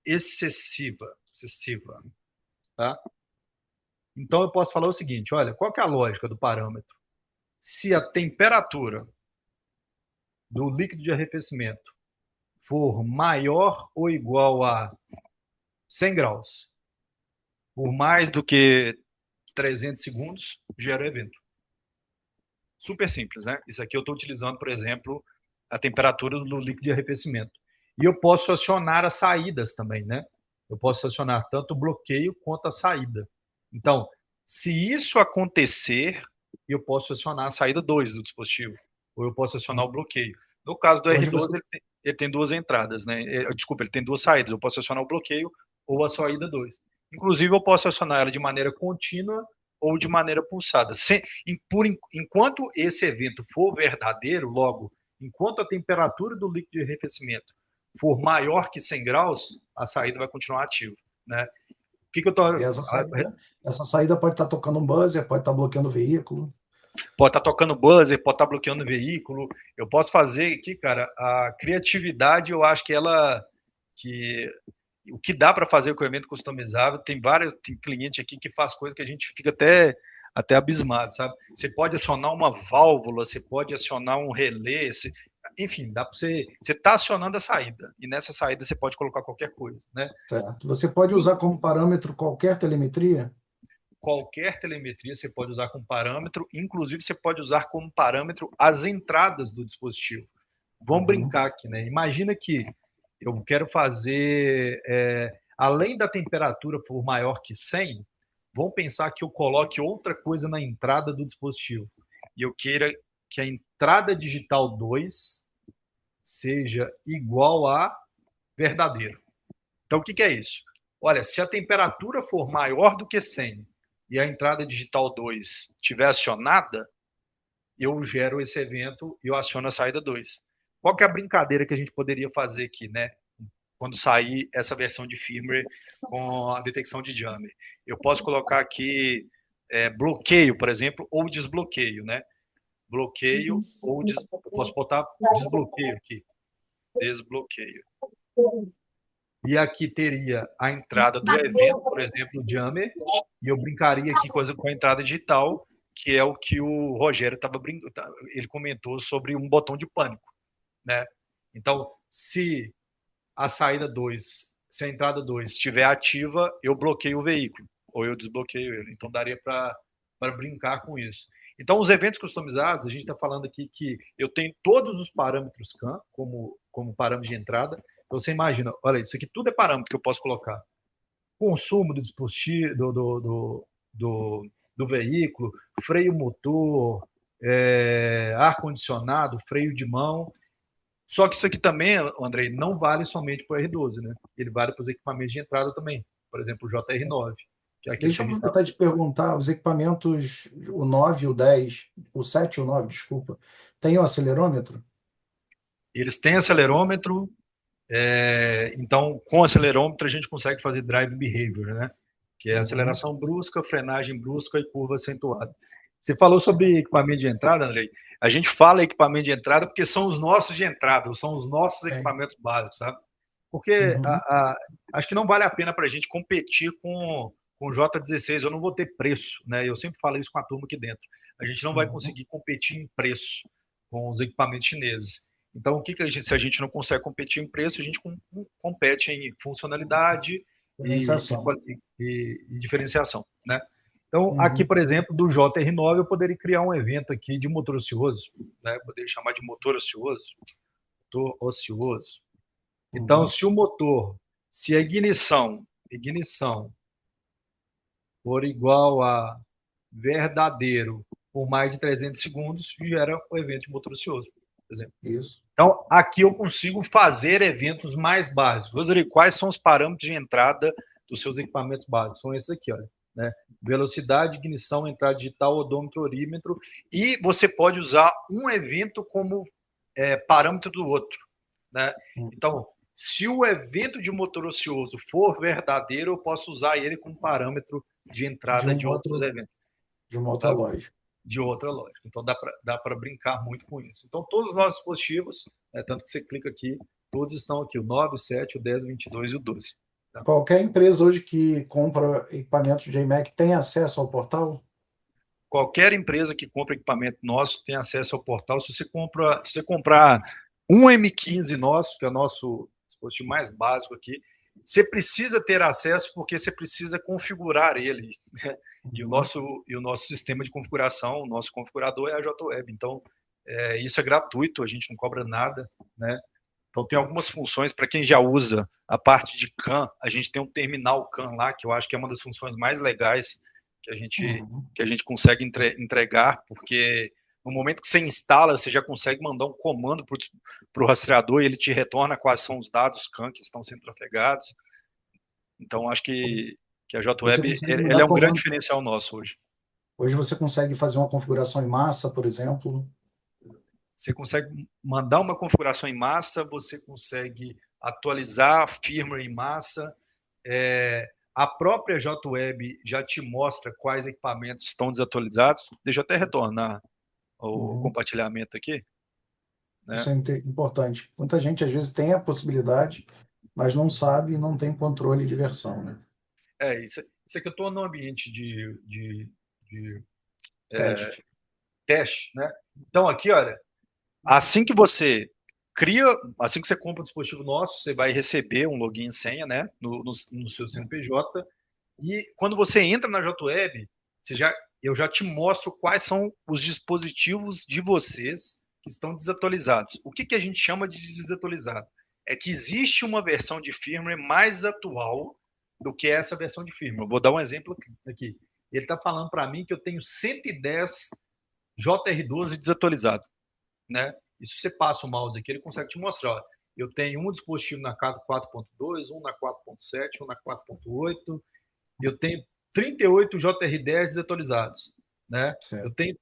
excessiva, tá? Então eu posso falar o seguinte, olha, qual que é a lógica do parâmetro? Se a temperatura do líquido de arrefecimento for maior ou igual a 100 graus, por mais do que 300 segundos, gera evento. Super simples, né? Isso aqui eu estou utilizando, por exemplo, a temperatura do líquido de arrefecimento. E eu posso acionar as saídas também, né? Eu posso acionar tanto o bloqueio quanto a saída. Então, se isso acontecer, eu posso acionar a saída 2 do dispositivo, ou eu posso acionar o bloqueio. No caso do R12, ele tem duas entradas, né? Desculpa, ele tem duas saídas. Eu posso acionar o bloqueio ou a saída 2. Inclusive, eu posso acionar ela de maneira contínua ou de maneira pulsada. Enquanto esse evento for verdadeiro, logo, enquanto a temperatura do líquido de arrefecimento for maior que 100 graus, a saída vai continuar ativa, né? O que eu tô... Essa saída pode estar tocando um buzzer, pode estar bloqueando o veículo. Pode estar tocando buzzer, pode estar bloqueando o veículo. Eu posso fazer aqui, cara, a criatividade, eu acho que o que dá para fazer com o evento customizável, tem cliente aqui que faz coisas que a gente fica até abismado, sabe? Você pode acionar uma válvula, você pode acionar um relé, enfim, dá para você está acionando a saída, e nessa saída você pode colocar qualquer coisa, né? Certo. Você pode usar como parâmetro qualquer telemetria? Qualquer telemetria você pode usar como parâmetro, inclusive você pode usar como parâmetro as entradas do dispositivo. Vamos brincar aqui, né? Imagina que eu quero fazer, além da temperatura for maior que 100, vamos pensar que eu coloque outra coisa na entrada do dispositivo. E eu queira que a entrada digital 2 seja igual a verdadeiro. Então, o que é isso? Olha, se a temperatura for maior do que 100 e a entrada digital 2 estiver acionada, eu gero esse evento e eu aciono a saída 2. Qual que é a brincadeira que a gente poderia fazer aqui, né? Quando sair essa versão de firmware com a detecção de jammer. Eu posso colocar aqui bloqueio, por exemplo, ou desbloqueio, né? Bloqueio ou eu posso botar desbloqueio aqui. Desbloqueio. E aqui teria a entrada do evento, por exemplo, o jammer, e eu brincaria aqui com a entrada digital, que é o que o Rogério estava brincando, ele comentou sobre um botão de pânico, né? Então, se a saída 2, se a entrada 2 estiver ativa, eu bloqueio o veículo, ou eu desbloqueio ele. Então, daria para brincar com isso. Então, os eventos customizados, a gente está falando aqui que eu tenho todos os parâmetros CAN como parâmetro de entrada. Então, você imagina, olha, isso aqui tudo é parâmetro que eu posso colocar. Consumo do dispositivo, do veículo, freio motor, ar-condicionado, freio de mão. Só que isso aqui também, Andrei, não vale somente para o R12, né? Ele vale para os equipamentos de entrada também. Por exemplo, o JR9. Que é Deixa eu aproveitar de perguntar, os equipamentos, o 9 e o 10, o 7 e o 9, desculpa, tem o acelerômetro? Eles têm acelerômetro, então com acelerômetro a gente consegue fazer drive behavior, né? Que é aceleração brusca, frenagem brusca e curva acentuada. Você falou sobre equipamento de entrada, Andrei. A gente fala equipamento de entrada porque são os nossos de entrada, são os nossos equipamentos básicos, sabe? Porque acho que não vale a pena para a gente competir com o J16, eu não vou ter preço, né? Eu sempre falo isso com a turma aqui dentro. A gente não vai conseguir competir em preço com os equipamentos chineses. Então, se a gente não consegue competir em preço, a gente compete em funcionalidade e diferenciação, né? Então, aqui, por exemplo, do JR9, eu poderia criar um evento aqui de motor ocioso, né? Poderia chamar de motor ocioso. Motor ocioso. Então, se o motor, se a ignição for igual a verdadeiro por mais de 300 segundos, gera o evento de motor ocioso, por exemplo. Isso. Então, aqui eu consigo fazer eventos mais básicos. Rodrigo, quais são os parâmetros de entrada dos seus equipamentos básicos? São esses aqui, olha. Né? Velocidade, ignição, entrada digital, odômetro, orímetro. E você pode usar um evento como parâmetro do outro. Né? Então, se o evento de motor ocioso for verdadeiro, eu posso usar ele como parâmetro de entrada de outros eventos. De uma outra lógica. De outra lógica. Então, dá para brincar muito com isso. Então, todos os nossos dispositivos, tanto que você clica aqui, todos estão aqui, o 9, o 7, o 10, o 22 e o 12. Tá? Qualquer empresa hoje que compra equipamentos de JMac tem acesso ao portal? Qualquer empresa que compra equipamento nosso tem acesso ao portal. Se você comprar um M15 nosso, que é o nosso dispositivo mais básico aqui, você precisa ter acesso porque você precisa configurar ele. Né? E o nosso sistema de configuração, o nosso configurador é a JWeb. Então, isso é gratuito, a gente não cobra nada. Né? Então, tem algumas funções para quem já usa a parte de CAN. A gente tem um terminal CAN lá, que eu acho que é uma das funções mais legais que a gente consegue entregar, porque no momento que você instala, você já consegue mandar um comando para o rastreador e ele te retorna quais são os dados CAN que estão sendo trafegados. Então, acho que a JWeb é um grande diferencial nosso hoje. Hoje você consegue fazer uma configuração em massa, por exemplo? Você consegue mandar uma configuração em massa, você consegue atualizar firmware em massa. A própria JWeb já te mostra quais equipamentos estão desatualizados. Deixa eu até retornar o compartilhamento aqui. Né? Isso é importante. Muita gente, às vezes, tem a possibilidade, mas não sabe e não tem controle de versão. Né? Isso aqui eu estou no ambiente de teste. Né? Então, aqui, olha, assim que você compra um dispositivo nosso, você vai receber um login e senha, né, no seu CNPJ, e quando você entra na JWeb, eu já te mostro quais são os dispositivos de vocês que estão desatualizados. O que a gente chama de desatualizado? É que existe uma versão de firmware mais atual do que essa versão de firmware. Eu vou dar um exemplo aqui. Ele está falando para mim que eu tenho 110 JR12 desatualizado. Né? E se você passa o mouse aqui, ele consegue te mostrar. Ó, eu tenho um dispositivo na 4.2, um na 4.7, um na 4.8. Eu tenho 38 JR10 desatualizados. Né? Eu tenho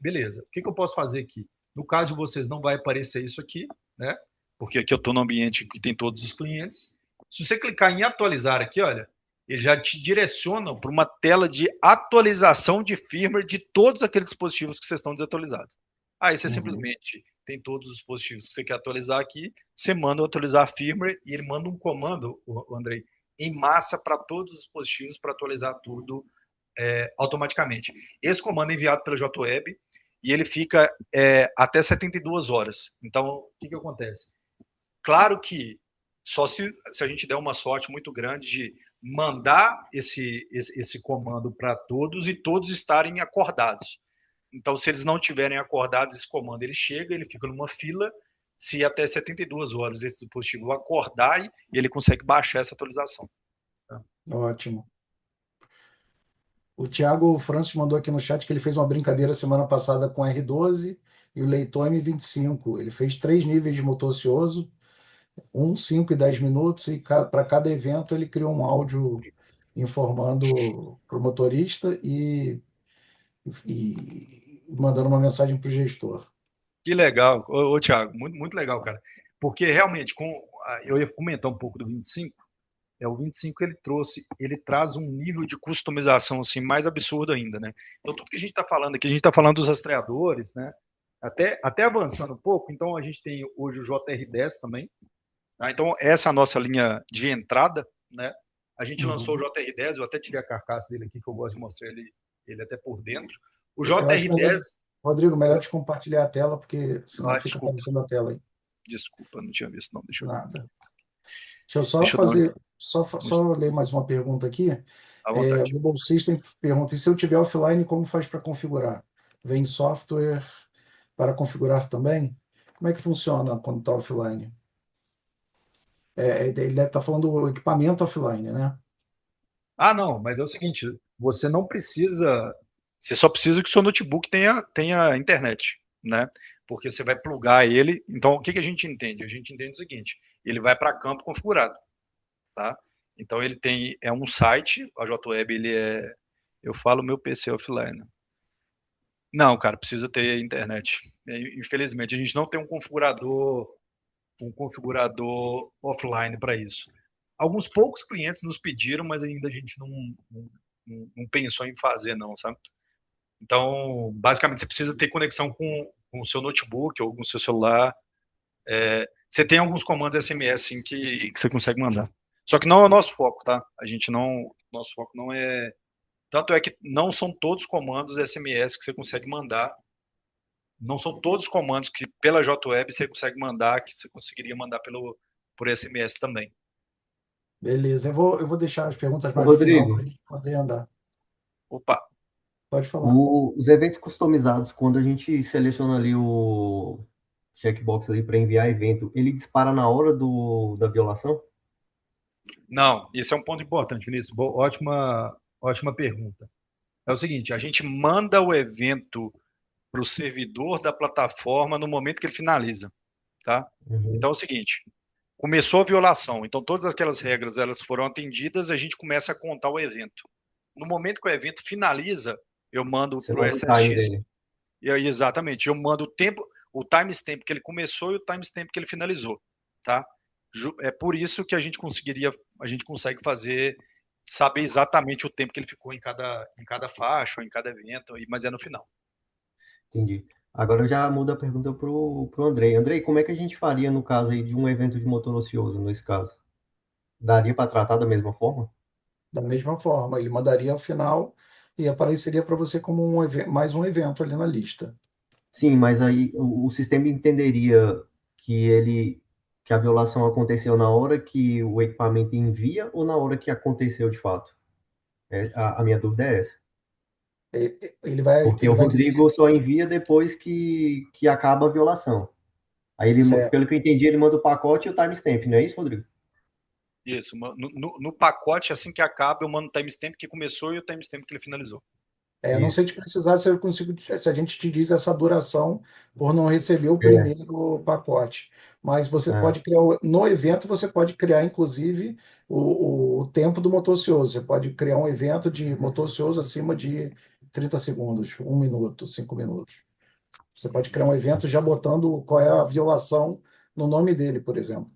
beleza. O que eu posso fazer aqui? No caso de vocês, não vai aparecer isso aqui, né? Porque aqui eu estou no ambiente que tem todos os clientes. Se você clicar em atualizar aqui, olha, ele já te direciona para uma tela de atualização de firmware de todos aqueles dispositivos que vocês estão desatualizados. Aí você simplesmente tem todos os dispositivos que você quer atualizar aqui, você manda atualizar a firmware e ele manda um comando, Andrei, em massa para todos os dispositivos para atualizar tudo automaticamente. Esse comando é enviado pela JWeb e ele fica até 72 horas. Então, o que acontece? Claro que só se a gente der uma sorte muito grande de mandar esse comando para todos e todos estarem acordados. Então, se eles não tiverem acordados, esse comando ele chega, ele fica numa fila, se até 72 horas esse dispositivo acordar, e ele consegue baixar essa atualização. Tá? Ótimo. O Thiago Francis mandou aqui no chat que ele fez uma brincadeira semana passada com R12 e o leitor M25. Ele fez 3 níveis de motor ocioso, 1, 5 e 10 minutos, e para cada evento ele criou um áudio informando para o motorista e mandando uma mensagem para o gestor. Que legal, ô Thiago, muito, muito legal, cara. Porque realmente, eu ia comentar um pouco do 25, o 25 ele traz um nível de customização assim, mais absurdo ainda, né? Então tudo que a gente está falando aqui, a gente está falando dos rastreadores, né? Até avançando um pouco, então a gente tem hoje o JR10 também. Tá? Então essa é a nossa linha de entrada, né? A gente lançou o JR10, eu até tirei a carcaça dele aqui, que eu gosto de mostrar ele até por dentro. O JR10... Rodrigo, melhor te compartilhar a tela, porque senão fica aparecendo a tela aí. Desculpa, não tinha visto, não. Deixa eu... Nada. Deixa eu só ler mais uma pergunta aqui. O Google System pergunta: e se eu tiver offline, como faz para configurar? Vem software para configurar também? Como é que funciona quando está offline? Ele deve estar falando do equipamento offline, né? Ah, não, mas é o seguinte, você não precisa, você só precisa que o seu notebook tenha internet, né? Porque você vai plugar ele. Então, o que que a gente entende? A gente entende o seguinte: ele vai para campo configurado, tá? Então ele é um site, a JWeb eu falo meu PC offline. Não, cara, precisa ter internet. Infelizmente, a gente não tem um configurador offline para isso. Alguns poucos clientes nos pediram, mas ainda a gente não pensou em fazer, não, sabe? Então, basicamente, você precisa ter conexão com o seu notebook ou com o seu celular. Você tem alguns comandos SMS sim, que você consegue mandar. Só que não é o nosso foco, tá? Nosso foco não é. Tanto é que não são todos os comandos SMS que você consegue mandar. Não são todos os comandos que pela JWeb você consegue mandar, que você conseguiria mandar por SMS também. Beleza, eu vou deixar as perguntas Ô, mais no final Rodrigo, para a gente poder andar. Opa, Pode falar. os eventos customizados, quando a gente seleciona ali o checkbox ali para enviar evento, ele dispara na hora da violação? não, esse é um ponto importante, Vinícius. Ótima pergunta. É o seguinte, a gente manda o evento para o servidor da plataforma no momento que ele finaliza, tá? Uhum. Então é o seguinte, começou a violação, então todas aquelas regras elas foram atendidas, a gente começa a contar o evento. No momento que o evento finaliza, eu mando Você para o manda o time SSX, dele. e aí exatamente, eu mando o timestamp que ele começou e o timestamp que ele finalizou, tá? É por isso que a gente consegue saber exatamente o tempo que ele ficou em cada faixa, ou em cada evento, mas é no final. Entendi. Agora eu já mudo a pergunta pro Andrei. Andrei, como é que a gente faria no caso aí de um evento de motor ocioso, nesse caso? Daria para tratar da mesma forma? Da mesma forma, ele mandaria ao final e apareceria para você como mais um evento ali na lista. Sim, mas aí o sistema entenderia que a violação aconteceu na hora que o equipamento envia ou na hora que aconteceu de fato? A minha dúvida é essa. Ele vai, Porque o ele vai dizer, Rodrigo só envia depois que acaba a violação. Aí ele, certo, pelo que eu entendi, ele manda o pacote e o timestamp, não é isso, Rodrigo? Isso, no pacote, assim que acaba, eu mando o timestamp que começou e o timestamp que ele finalizou. não sei Isso. te precisar se eu consigo, se a gente te diz essa duração por não receber o É. primeiro pacote. Mas você Ah, pode criar, no evento, você pode criar, inclusive, o tempo do motor ocioso. Você pode criar um evento de motor ocioso acima de 30 segundos, 1 minuto, 5 minutos. Você pode criar um evento já botando qual é a violação no nome dele, por exemplo.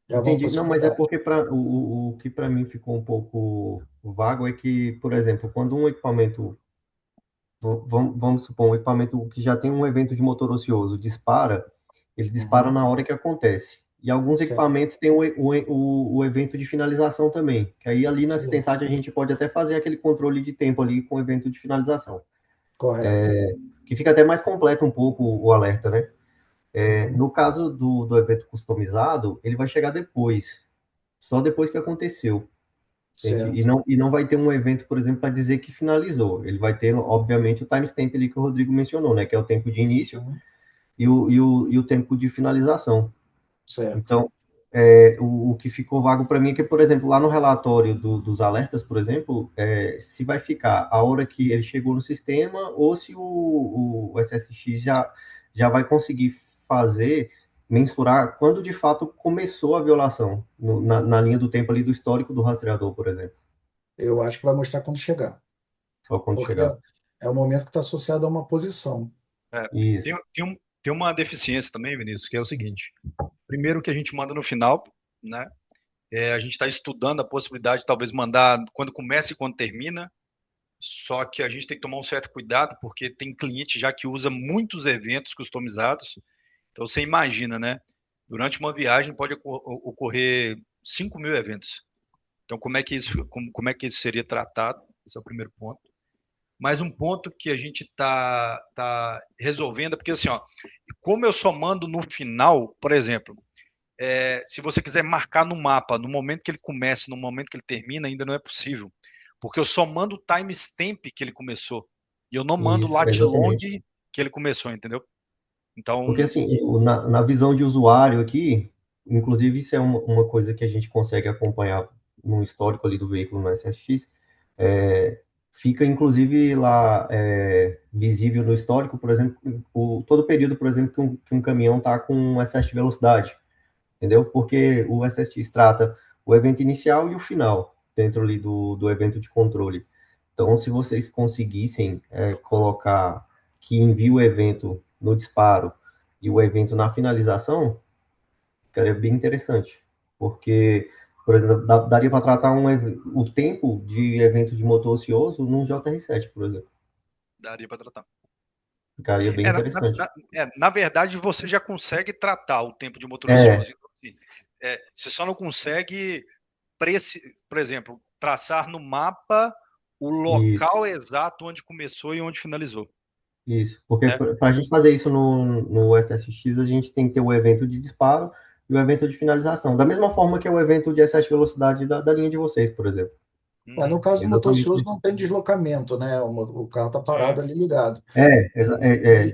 É uma entendi. Não, mas é possibilidade. porque o que para mim ficou um pouco vago é que, por exemplo, quando um equipamento, vamos supor, um equipamento que já tem um evento de motor ocioso dispara, ele dispara Uhum. na hora que acontece. E alguns Certo, equipamentos têm o evento de finalização também, que aí ali na certo, assistência a gente pode até fazer aquele controle de tempo ali com o evento de finalização, correto. que fica até mais completo um pouco o alerta, né? Uhum. No caso do evento customizado, ele vai chegar depois, só depois que aconteceu. Entende? E Certo. não vai ter um evento, por exemplo, para dizer que finalizou. Ele vai ter, obviamente, o timestamp ali que o Rodrigo mencionou, né? Que é o tempo de início Uhum. e o tempo de finalização. Certo. Então, o que ficou vago para mim é que, por exemplo, lá no relatório dos alertas, por exemplo, se vai ficar a hora que ele chegou no sistema ou se o SSX já vai conseguir fazer, mensurar quando de fato começou a violação, na linha do tempo ali do histórico do rastreador, por exemplo, Eu acho que vai mostrar quando chegar, só quando porque chegar. é o momento que está associado a uma posição. É, Isso. tem uma deficiência também, Vinícius, que é o seguinte: primeiro que a gente manda no final, né? A gente está estudando a possibilidade de talvez mandar quando começa e quando termina, só que a gente tem que tomar um certo cuidado, porque tem cliente já que usa muitos eventos customizados. Então você imagina, né? Durante uma viagem pode ocorrer 5.000 eventos. Então como é que isso seria tratado? Esse é o primeiro ponto. Mas um ponto que a gente tá resolvendo é porque assim, ó, como eu só mando no final, por exemplo, se você quiser marcar no mapa, no momento que ele começa, no momento que ele termina, ainda não é possível. Porque eu só mando o timestamp que ele começou. E eu não mando o Isso, lat long exatamente. que ele começou, entendeu? Então, Porque, assim, na visão de usuário aqui, inclusive isso é uma coisa que a gente consegue acompanhar no histórico ali do veículo no SSX, Fica inclusive lá visível no histórico, por exemplo, todo período, por exemplo, que um caminhão está com excesso de velocidade, entendeu? Porque o SSX trata o evento inicial e o final, dentro ali do evento de controle. Então, se vocês conseguissem colocar que envia o evento no disparo e o evento na finalização, ficaria bem interessante. Porque, por exemplo, daria para tratar o tempo de evento de motor ocioso num JR7, por exemplo. Daria para tratar. Ficaria bem interessante. Na verdade, você já consegue tratar o tempo de motor ocioso. Então, assim, você só não consegue, por exemplo, traçar no mapa o local exato onde começou e onde finalizou. Isso, porque para a gente fazer isso no SSX, a gente tem que ter o evento de disparo e o evento de finalização. Da mesma forma que é o evento de excesso de velocidade da linha de vocês, por exemplo. No caso do motor ocioso não tem deslocamento, né? O carro está parado ali ligado.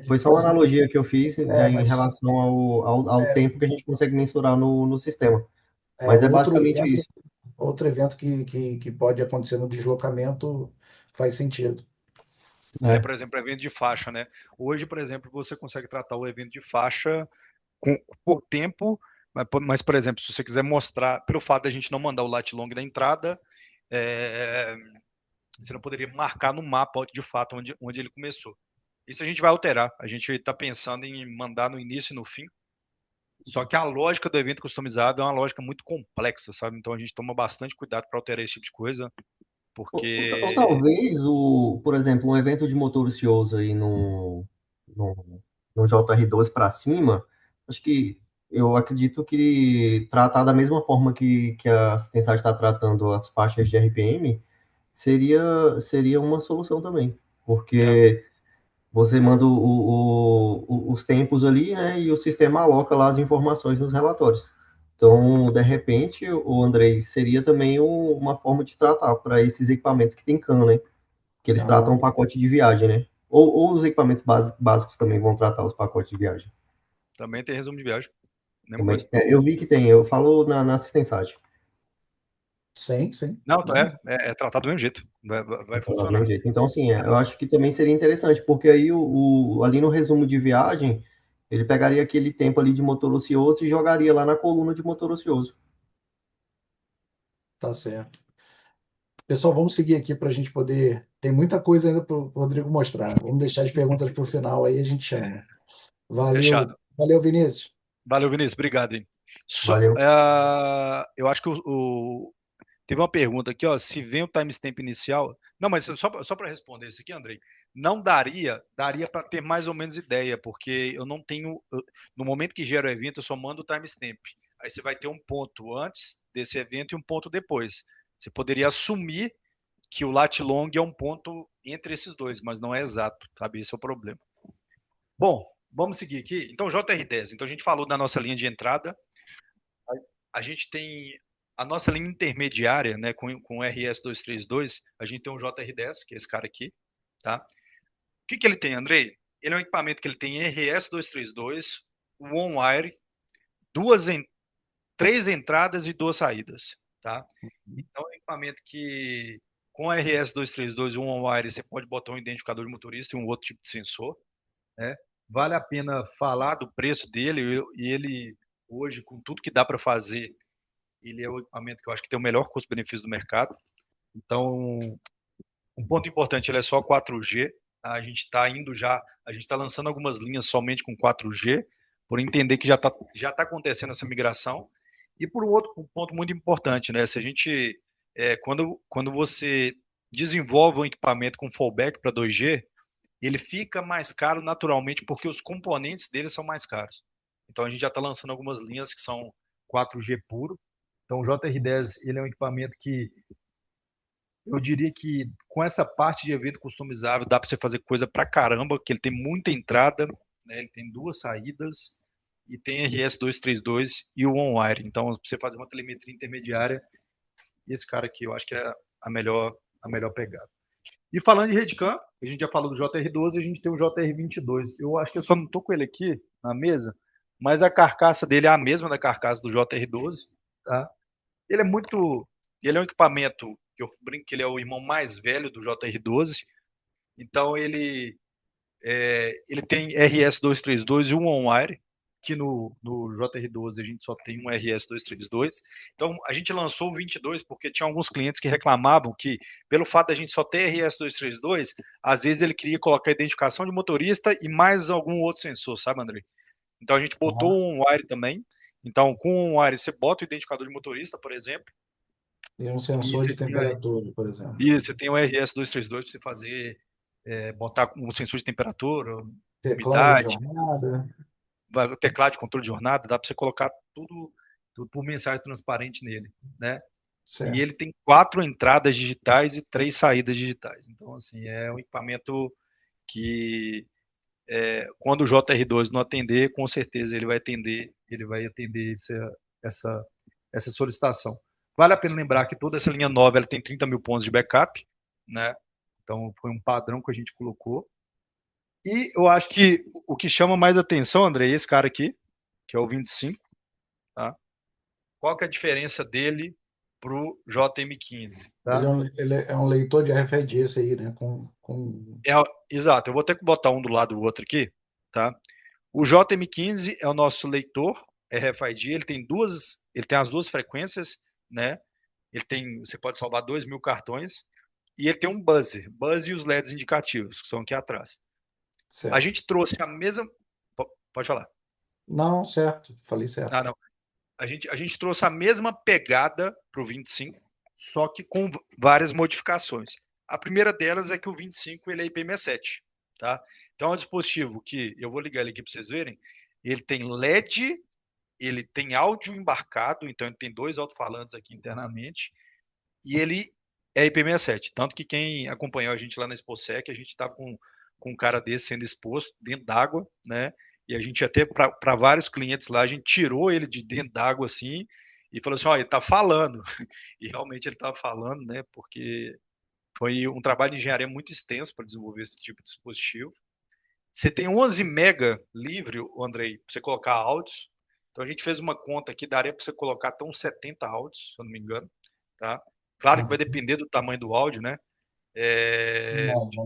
Foi só uma analogia que eu fiz em relação ao tempo que a gente consegue mensurar no sistema. Mas é basicamente isso. Outro evento que pode acontecer no deslocamento faz sentido. Por exemplo, evento de faixa, né? Hoje, por exemplo, você consegue tratar o evento de faixa por tempo, mas, por exemplo, se você quiser mostrar, pelo fato de a gente não mandar o lat long da entrada, você não poderia marcar no mapa de fato onde ele começou. Isso a gente vai alterar. A gente está pensando em mandar no início e no fim. Só que a lógica do evento customizado é uma lógica muito complexa, sabe? Então a gente toma bastante cuidado para alterar esse tipo de coisa, porque... Ou talvez, por exemplo, um evento de motor ocioso aí no JR12 para cima, acho que eu acredito que tratar da mesma forma que a Sensat está tratando as faixas de RPM seria uma solução também, porque você manda os tempos ali, né, e o sistema aloca lá as informações nos relatórios. Então, de repente, o Andrei seria também uma forma de tratar para esses equipamentos que tem CAN, né? Que eles tratam um pacote de viagem, né? Ou os equipamentos básicos também vão tratar os pacotes de viagem. Também tem resumo de viagem. Também, eu vi que tem, eu falo na assistência. Sim. Não, é tratado do mesmo jeito. Vai funcionar. Do mesmo jeito. Então, assim, eu acho que também seria interessante, porque aí ali no resumo de viagem, ele pegaria aquele tempo ali de motor ocioso e jogaria lá na coluna de motor ocioso. Tá certo. Pessoal, vamos seguir aqui para a gente poder... Tem muita coisa ainda para o Rodrigo mostrar. Vamos deixar as perguntas para o final, aí a gente chama. Valeu. Fechado. Valeu, Vinícius. Valeu, Vinícius. Obrigado, hein? Valeu. Eu acho que teve uma pergunta aqui, ó, se vem o timestamp inicial... Não, mas só para responder isso aqui, Andrei, não daria para ter mais ou menos ideia, porque eu não tenho... No momento que gera o evento, eu só mando o timestamp. Aí você vai ter um ponto antes desse evento e um ponto depois. Você poderia assumir que o lat long é um ponto entre esses dois, mas não é exato, sabe? Esse é o problema. Bom, vamos seguir aqui. Então, JR10. Então, a gente falou da nossa linha de entrada. A gente tem a nossa linha intermediária, né, com o RS232, a gente tem um JR10, que é esse cara aqui, tá? O que ele tem, Andrei? Ele é um equipamento que ele tem RS232, on-wire, 3 entradas e 2 saídas, tá? Então, é um equipamento que, com RS232 e on-wire, você pode botar um identificador de motorista e um outro tipo de sensor, né? Vale a pena falar do preço dele, e ele, hoje, com tudo que dá para fazer, ele é o equipamento que eu acho que tem o melhor custo-benefício do mercado. Então, um ponto importante, ele é só 4G. A gente está lançando algumas linhas somente com 4G, por entender que já tá acontecendo essa migração. E por um ponto muito importante, né? Se a gente, quando você desenvolve um equipamento com fallback para 2G, ele fica mais caro naturalmente porque os componentes dele são mais caros. Então a gente já está lançando algumas linhas que são 4G puro. Então o JR10 ele é um equipamento que eu diria que com essa parte de evento customizável dá para você fazer coisa pra caramba, que ele tem muita entrada, né? Ele tem 2 saídas e tem RS232 e o on-wire. Então, para você fazer uma telemetria intermediária, esse cara aqui eu acho que é a melhor pegada. E falando de Redcam, a gente já falou do JR12, a gente tem o JR22. Eu acho que eu só não estou com ele aqui na mesa, mas a carcaça dele é a mesma da carcaça do JR12, tá? Ele é um equipamento que eu brinco que ele é o irmão mais velho do JR12. Então, ele tem RS-232 e um on-wire, que no JR12 a gente só tem um RS-232. Então, a gente lançou o 22 porque tinha alguns clientes que reclamavam que, pelo fato da gente só ter RS-232, às vezes ele queria colocar identificação de motorista e mais algum outro sensor, sabe, André? Então, a gente botou um on-wire também. Então, com um on-wire, você bota o identificador de motorista, por exemplo. E um sensor de temperatura, por exemplo. E você tem o RS-232 para você fazer, botar um sensor de temperatura, Teclado de umidade, jornada. teclado de controle de jornada, dá para você colocar tudo por mensagem transparente nele, né? Certo. E ele tem 4 entradas digitais e 3 saídas digitais. Então, assim, é um equipamento que quando o JR12 não atender, com certeza ele vai atender essa solicitação. Vale a pena lembrar que toda essa linha nova ela tem 30 mil pontos de backup, né? Então foi um padrão que a gente colocou. E eu acho que o que chama mais atenção, André, é esse cara aqui, que é o 25, tá? Qual que é a diferença dele pro JM15? Tá? Ele é um leitor de RFID esse aí, né? Exato, eu vou ter que botar um do lado do outro aqui, tá? O JM15 é o nosso leitor RFID, ele tem as duas frequências, né? Você pode salvar 2.000 cartões, e ele tem um buzzer e os LEDs indicativos, que são aqui atrás. Certo. A gente trouxe a mesma... Pode falar. Não, certo, falei certo. Ah, não. A gente trouxe a mesma pegada para o 25, só que com várias modificações. A primeira delas é que o 25 ele é IP67, tá? Então é um dispositivo que, eu vou ligar ele aqui para vocês verem, ele tem LED, ele tem áudio embarcado, então ele tem 2 alto-falantes aqui internamente, e ele é IP67. Tanto que quem acompanhou a gente lá na ExpoSec, a gente estava com um cara desse sendo exposto dentro d'água, né? E a gente até, para vários clientes lá, a gente tirou ele de dentro d'água assim, e falou assim, ó, ele tá falando. E realmente ele estava falando, né? Porque foi um trabalho de engenharia muito extenso para desenvolver esse tipo de dispositivo. Você tem 11 mega livre, Andrei, para você colocar áudios. Então a gente fez uma conta aqui, daria para você colocar até uns 70 áudios, se eu não me engano, tá? Claro que vai depender do tamanho do áudio, né? Média,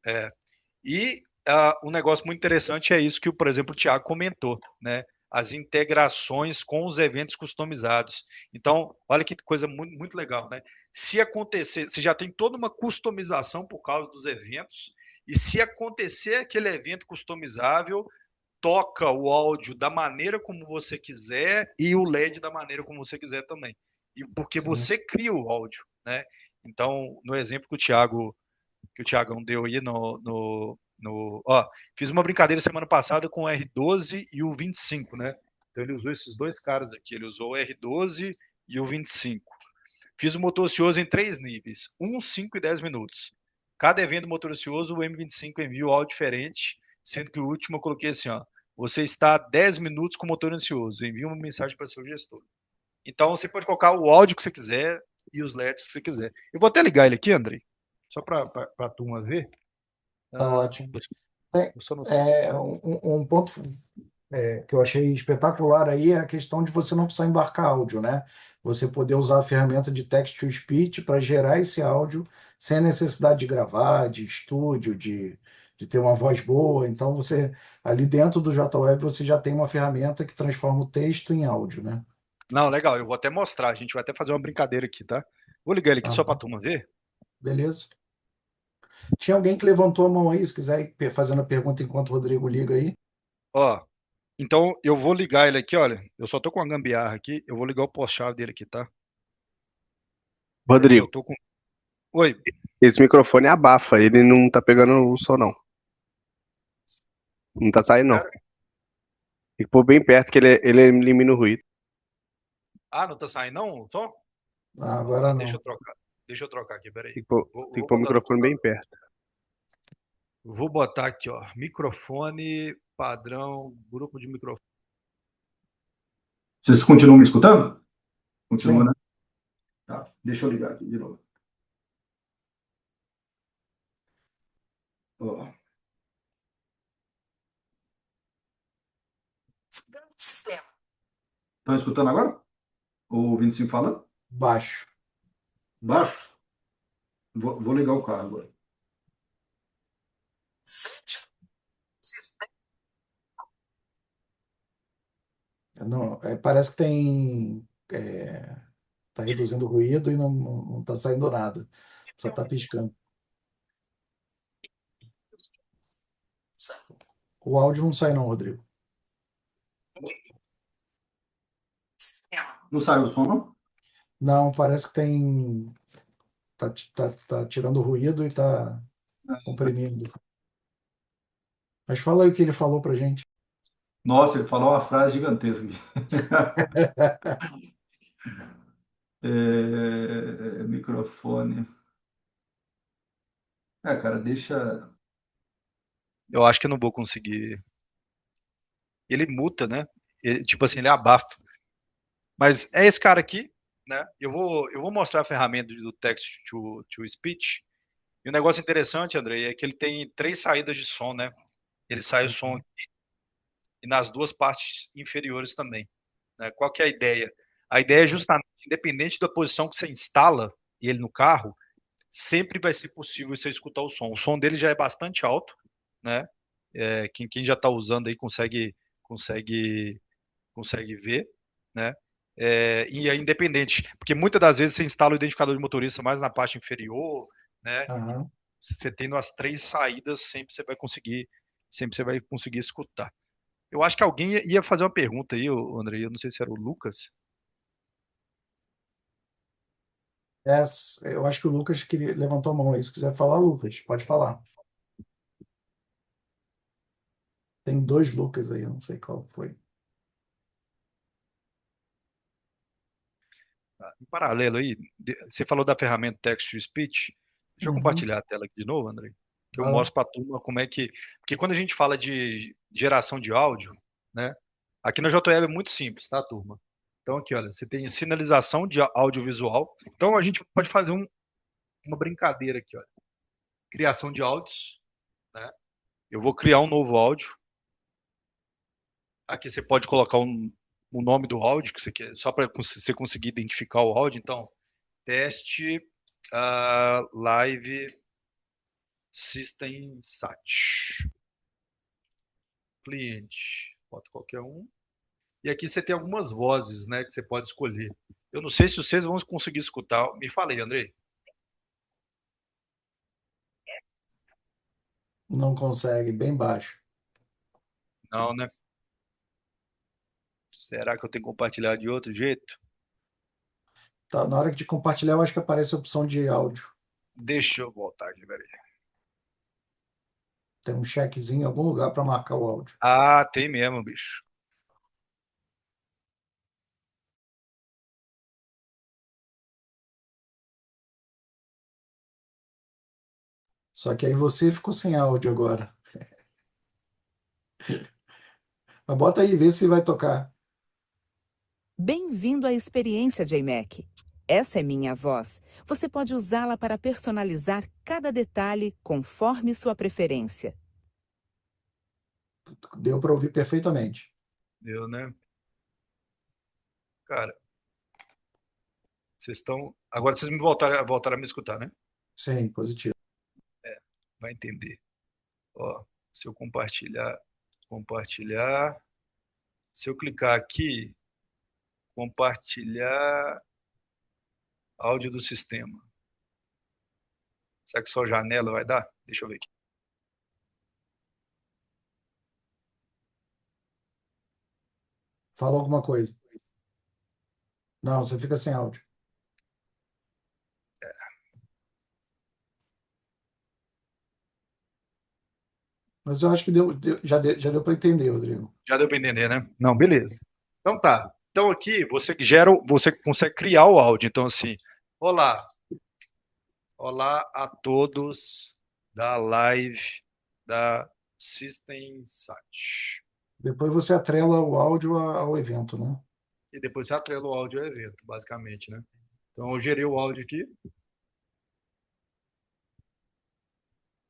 né? E um negócio muito interessante é isso que, por exemplo, o Thiago comentou, né? As integrações com os eventos customizados. Então, olha que coisa muito, muito legal, né? Se acontecer, você já tem toda uma customização por causa dos eventos, e se acontecer aquele evento customizável, toca o áudio da maneira como você quiser e o LED da maneira como você quiser também. E porque você cria o áudio, né? Então, no exemplo que o Thiagão deu aí fiz uma brincadeira semana passada com o R12 e o 25, né? Então ele usou esses 2 caras aqui, ele usou o R12 e o 25. Fiz o motor ocioso em 3 níveis, 1, 5 e 10 minutos. Cada evento motor ocioso, o M25 envia o áudio diferente, sendo que o último eu coloquei assim, ó, você está 10 minutos com o motor ansioso, envia uma mensagem para seu gestor. Então você pode colocar o áudio que você quiser e os LEDs que você quiser. Eu vou até ligar ele aqui, Andrei, só para a turma ver. Tá ótimo. Um ponto que eu achei espetacular aí é a questão de você não precisar embarcar áudio, né? Você poder usar a ferramenta de text-to-speech para gerar esse áudio sem a necessidade de gravar, de estúdio, de ter uma voz boa. Então, você ali dentro do JWeb você já tem uma ferramenta que transforma o texto em áudio, né? Não, legal, eu vou até mostrar, a gente vai até fazer uma brincadeira aqui, tá? Vou ligar ele aqui só para a turma ver. Beleza. Tinha alguém que levantou a mão aí, se quiser ir fazendo a pergunta enquanto o Rodrigo liga aí. Ó, então eu vou ligar ele aqui, olha, eu só tô com a gambiarra aqui, eu vou ligar o pós-chave dele aqui, tá? Rodrigo, Oi. esse microfone abafa, ele não tá pegando o som, não. Não tá saindo, não. Tem que pôr bem perto que ele elimina o ruído. Ah, não tá saindo não o som? Agora não. Deixa eu trocar aqui, peraí. Tem que pôr o microfone bem perto. Vou botar aqui, ó, microfone padrão, grupo de microfone. Vocês continuam me escutando? Continua, né? Tá, deixa eu ligar aqui de novo. Sistema. Estão escutando agora? O 25 falando? Baixo. Baixo? Vou ligar o carro agora. Não, parece que tem. Tá reduzindo o ruído e não tá saindo nada. Só tá piscando. O áudio não sai, não, Rodrigo. Não saiu o som, não? Não, parece que tem. Tá tirando o ruído e tá comprimindo. Mas fala aí o que ele falou pra gente. Nossa, ele falou uma frase gigantesca aqui. Microfone. Cara, deixa. Eu acho que eu não vou conseguir. Ele muta, né? Tipo assim, ele abafa. Mas é esse cara aqui, né? Eu vou mostrar a ferramenta do text to speech. E o negócio interessante, Andrei, é que ele tem 3 saídas de som, né? Ele sai o som aqui e nas 2 partes inferiores também. Né? Qual que é a ideia? A ideia é justamente, independente da posição que você instala ele no carro, sempre vai ser possível você escutar o som. O som dele já é bastante alto, né? Quem já está usando aí consegue ver, né? E é independente, porque muitas das vezes você instala o identificador de motorista mais na parte inferior, né? Aham. Você tendo as 3 saídas, sempre você vai conseguir escutar. Eu acho que alguém ia fazer uma pergunta aí, André, eu não sei se era o Lucas. Eu acho que o Lucas levantou a mão aí. Se quiser falar, Lucas, pode falar. Tem 2 Lucas aí, eu não sei qual foi. Em paralelo aí, você falou da ferramenta Text to Speech. Deixa eu Uhum. compartilhar a tela aqui de novo, André, que eu Vai lá. mostro para a turma como é que. Porque quando a gente fala de geração de áudio, né? Aqui na JWeb é muito simples, tá, turma? Então, aqui, olha, você tem sinalização de audiovisual. Então, a gente pode fazer uma brincadeira aqui, olha. Criação de áudios, né? Eu vou criar um novo áudio. Aqui você pode colocar o nome do áudio que você quer, só para você conseguir identificar o áudio. Então, teste live system sat. Cliente, bota qualquer um. E aqui você tem algumas vozes, né, que você pode escolher. Eu não sei se vocês vão conseguir escutar. Me falei, Andrei. Não consegue, bem baixo. Não, né? Será que eu tenho que compartilhar de outro jeito? Tá, na hora de compartilhar, eu acho que aparece a opção de áudio. Deixa eu voltar aqui, peraí. Tem um checkzinho em algum lugar para marcar o áudio. Ah, tem mesmo, bicho. Só que aí você ficou sem áudio agora. Mas bota aí, vê se vai tocar. Bem-vindo à experiência JMac. Essa é minha voz. Você pode usá-la para personalizar cada detalhe conforme sua preferência. Deu para ouvir perfeitamente. Deu, né? Cara, vocês estão. Agora vocês me voltaram a me escutar, né? Sim, positivo. Vai entender. Ó, se eu compartilhar. Se eu clicar aqui, compartilhar áudio do sistema. Será que só janela vai dar? Deixa eu ver aqui. Fala alguma coisa. Não, você fica sem áudio. Mas eu acho que já deu para entender, Rodrigo. Já deu para entender, né? Não, beleza. Então tá. Então aqui você consegue criar o áudio. Então assim, olá, olá a todos da live da System Sat. Depois você atrela o áudio ao evento, né? E depois você atrela o áudio ao evento, basicamente, né? Então eu gerei o áudio aqui.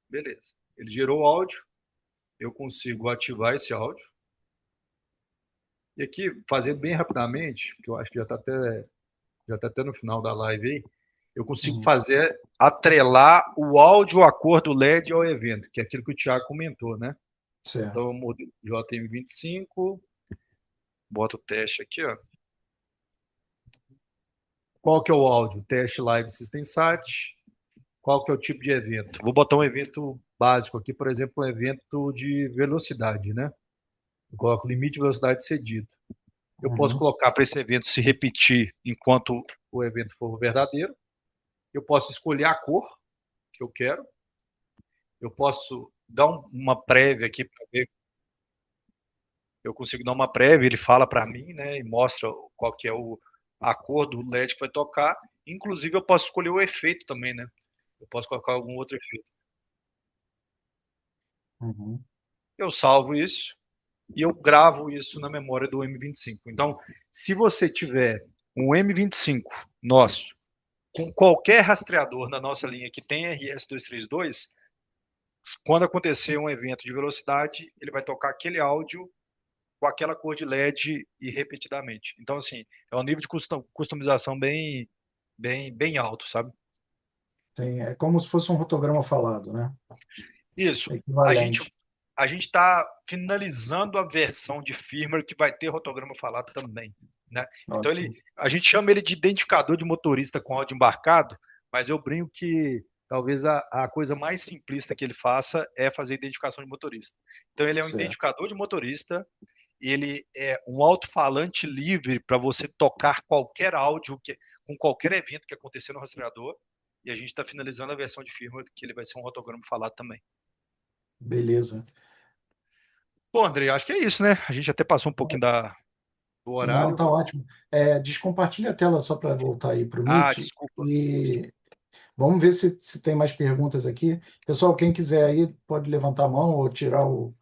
Beleza. Ele gerou o áudio. Eu consigo ativar esse áudio. E aqui, fazer bem rapidamente, que eu acho que já está até no final da live aí, eu consigo fazer, atrelar o áudio, a cor do LED ao evento, que é aquilo que o Thiago comentou, né? Certo. Então eu mudo JM25, boto o teste aqui, ó. Qual que é o áudio? Teste Live System Sat. Qual que é o tipo de evento? Vou botar um evento básico aqui, por exemplo, um evento de velocidade, né? Eu coloco limite de velocidade cedido. Eu posso colocar para esse evento se repetir enquanto o evento for verdadeiro. Eu posso escolher a cor que eu quero. Eu posso dar uma prévia aqui para ver. Eu consigo dar uma prévia, ele fala para mim, né? E mostra qual que é a cor do LED que vai tocar. Inclusive, eu posso escolher o efeito também, né? Eu posso colocar algum outro efeito. Eu salvo isso e eu gravo isso na memória do M25. Então, se você tiver um M25 nosso, com qualquer rastreador na nossa linha que tem RS-232, quando acontecer um evento de velocidade, ele vai tocar aquele áudio com aquela cor de LED e repetidamente. Então, assim, é um nível de customização bem alto, sabe? Sim, é como se fosse um rotograma falado, né? Isso. Equivalente. A gente está finalizando a versão de firmware que vai ter rotograma falado também, né? Então a gente chama ele de identificador de motorista com áudio embarcado, mas eu brinco que talvez a coisa mais simplista que ele faça é fazer identificação de motorista. Então ele é um identificador de motorista, ele é um alto-falante livre para você tocar qualquer áudio com qualquer evento que acontecer no rastreador, e a gente está finalizando a versão de firmware que ele vai ser um rotograma falado também. Beleza. Bom, André, acho que é isso, né? A gente até passou um pouquinho do horário. Não, tá ótimo. Descompartilha a tela só para voltar aí para o Meet. Desculpa. E vamos ver se tem mais perguntas aqui. Pessoal, quem quiser aí pode levantar a mão ou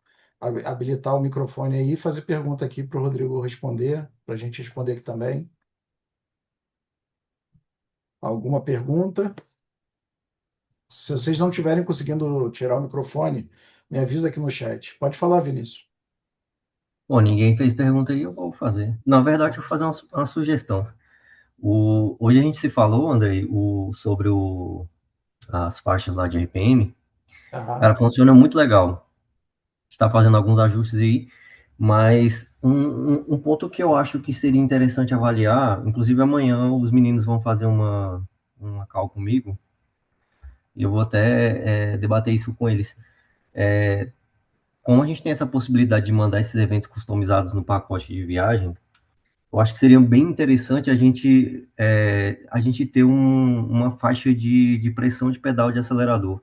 habilitar o microfone aí e fazer pergunta aqui para o Rodrigo responder, para a gente responder aqui também. Alguma pergunta? Se vocês não estiverem conseguindo tirar o microfone, me avisa aqui no chat. Pode falar, Vinícius. Bom, ninguém fez pergunta aí, eu vou fazer. Na verdade, eu vou fazer uma sugestão. Hoje a gente se falou, Andrei, sobre as faixas lá de RPM. Cara, funciona muito legal. Está fazendo alguns ajustes aí, mas um ponto que eu acho que seria interessante avaliar, inclusive amanhã os meninos vão fazer uma call comigo, e eu vou até debater isso com eles. Como a gente tem essa possibilidade de mandar esses eventos customizados no pacote de viagem, eu acho que seria bem interessante a gente ter uma faixa de pressão de pedal de acelerador,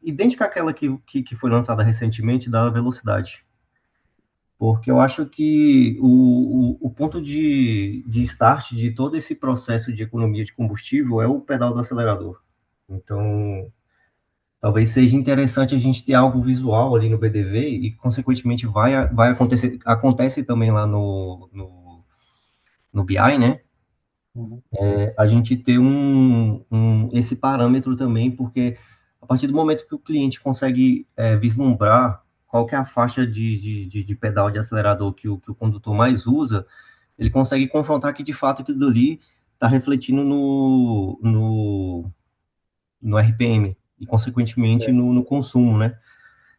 idêntica àquela que foi lançada recentemente da velocidade. Porque eu acho que o ponto de start de todo esse processo de economia de combustível é o pedal do acelerador. Então, talvez seja interessante a gente ter algo visual ali no BDV e, consequentemente, vai acontecer, acontece também lá no BI, né? A gente ter esse parâmetro também, porque a partir do momento que o cliente consegue vislumbrar qual que é a faixa de pedal de acelerador que o condutor mais usa, ele consegue confrontar que, de fato, aquilo dali está refletindo no RPM e, consequentemente, no consumo, né?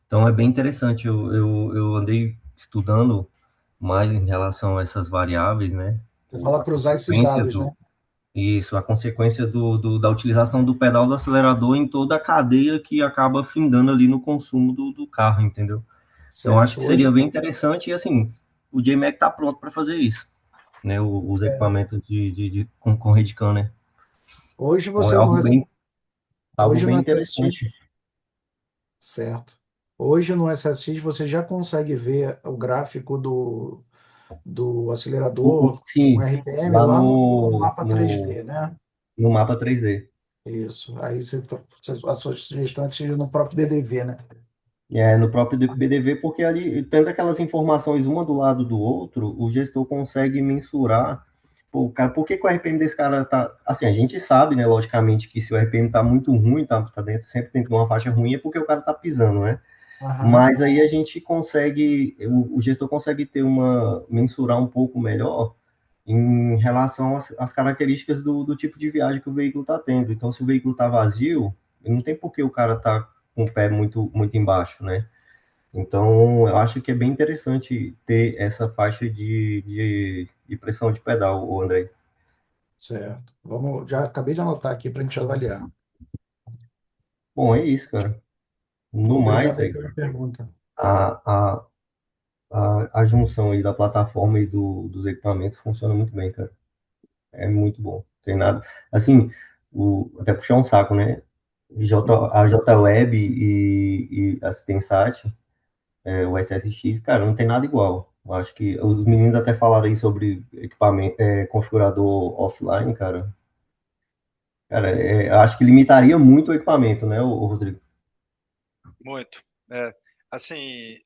Então, é bem interessante. Eu andei estudando mais em relação a essas variáveis, né? Fala cruzar esses dados, né? Isso, a consequência da utilização do pedal do acelerador em toda a cadeia que acaba findando ali no consumo do carro, entendeu? Certo. Então, acho que seria bem interessante e, assim, o JMac está pronto para fazer isso, né? Os equipamentos com Redcam, né? Hoje você então, algo bem interessante. Certo. Hoje no SSX você já consegue ver o gráfico do acelerador com RPM lá no mapa 3D, né? No mapa 3D. Isso. Aí a sua sugestão é que seja no próprio BDV, né? No próprio BDV, porque ali, tendo aquelas informações uma do lado do outro, o gestor consegue mensurar, pô, cara, por que o RPM desse cara tá... Assim, a gente sabe, né, logicamente, que se o RPM tá muito ruim, tá sempre dentro de uma faixa ruim, é porque o cara tá pisando, né? Mas aí a gente consegue, o gestor consegue mensurar um pouco melhor em relação às características do tipo de viagem que o veículo está tendo. Então, se o veículo está vazio, não tem por que o cara estar com o pé muito embaixo, né? Então, eu acho que é bem interessante ter essa faixa de pressão de pedal, o André. Certo. Já acabei de anotar aqui para a gente avaliar. Bom, é isso, cara. No mais, Obrigado aí velho, pela pergunta. a, a, a junção aí da plataforma e dos equipamentos funciona muito bem, cara. É muito bom. Tem nada. Assim, até puxar um saco, né? A JWeb e a Stensat, o SSX, cara, não tem nada igual. Eu acho que os meninos até falaram aí sobre equipamento, configurador offline, cara. Cara, eu acho que limitaria muito o equipamento, né, o Rodrigo? Muito. Assim,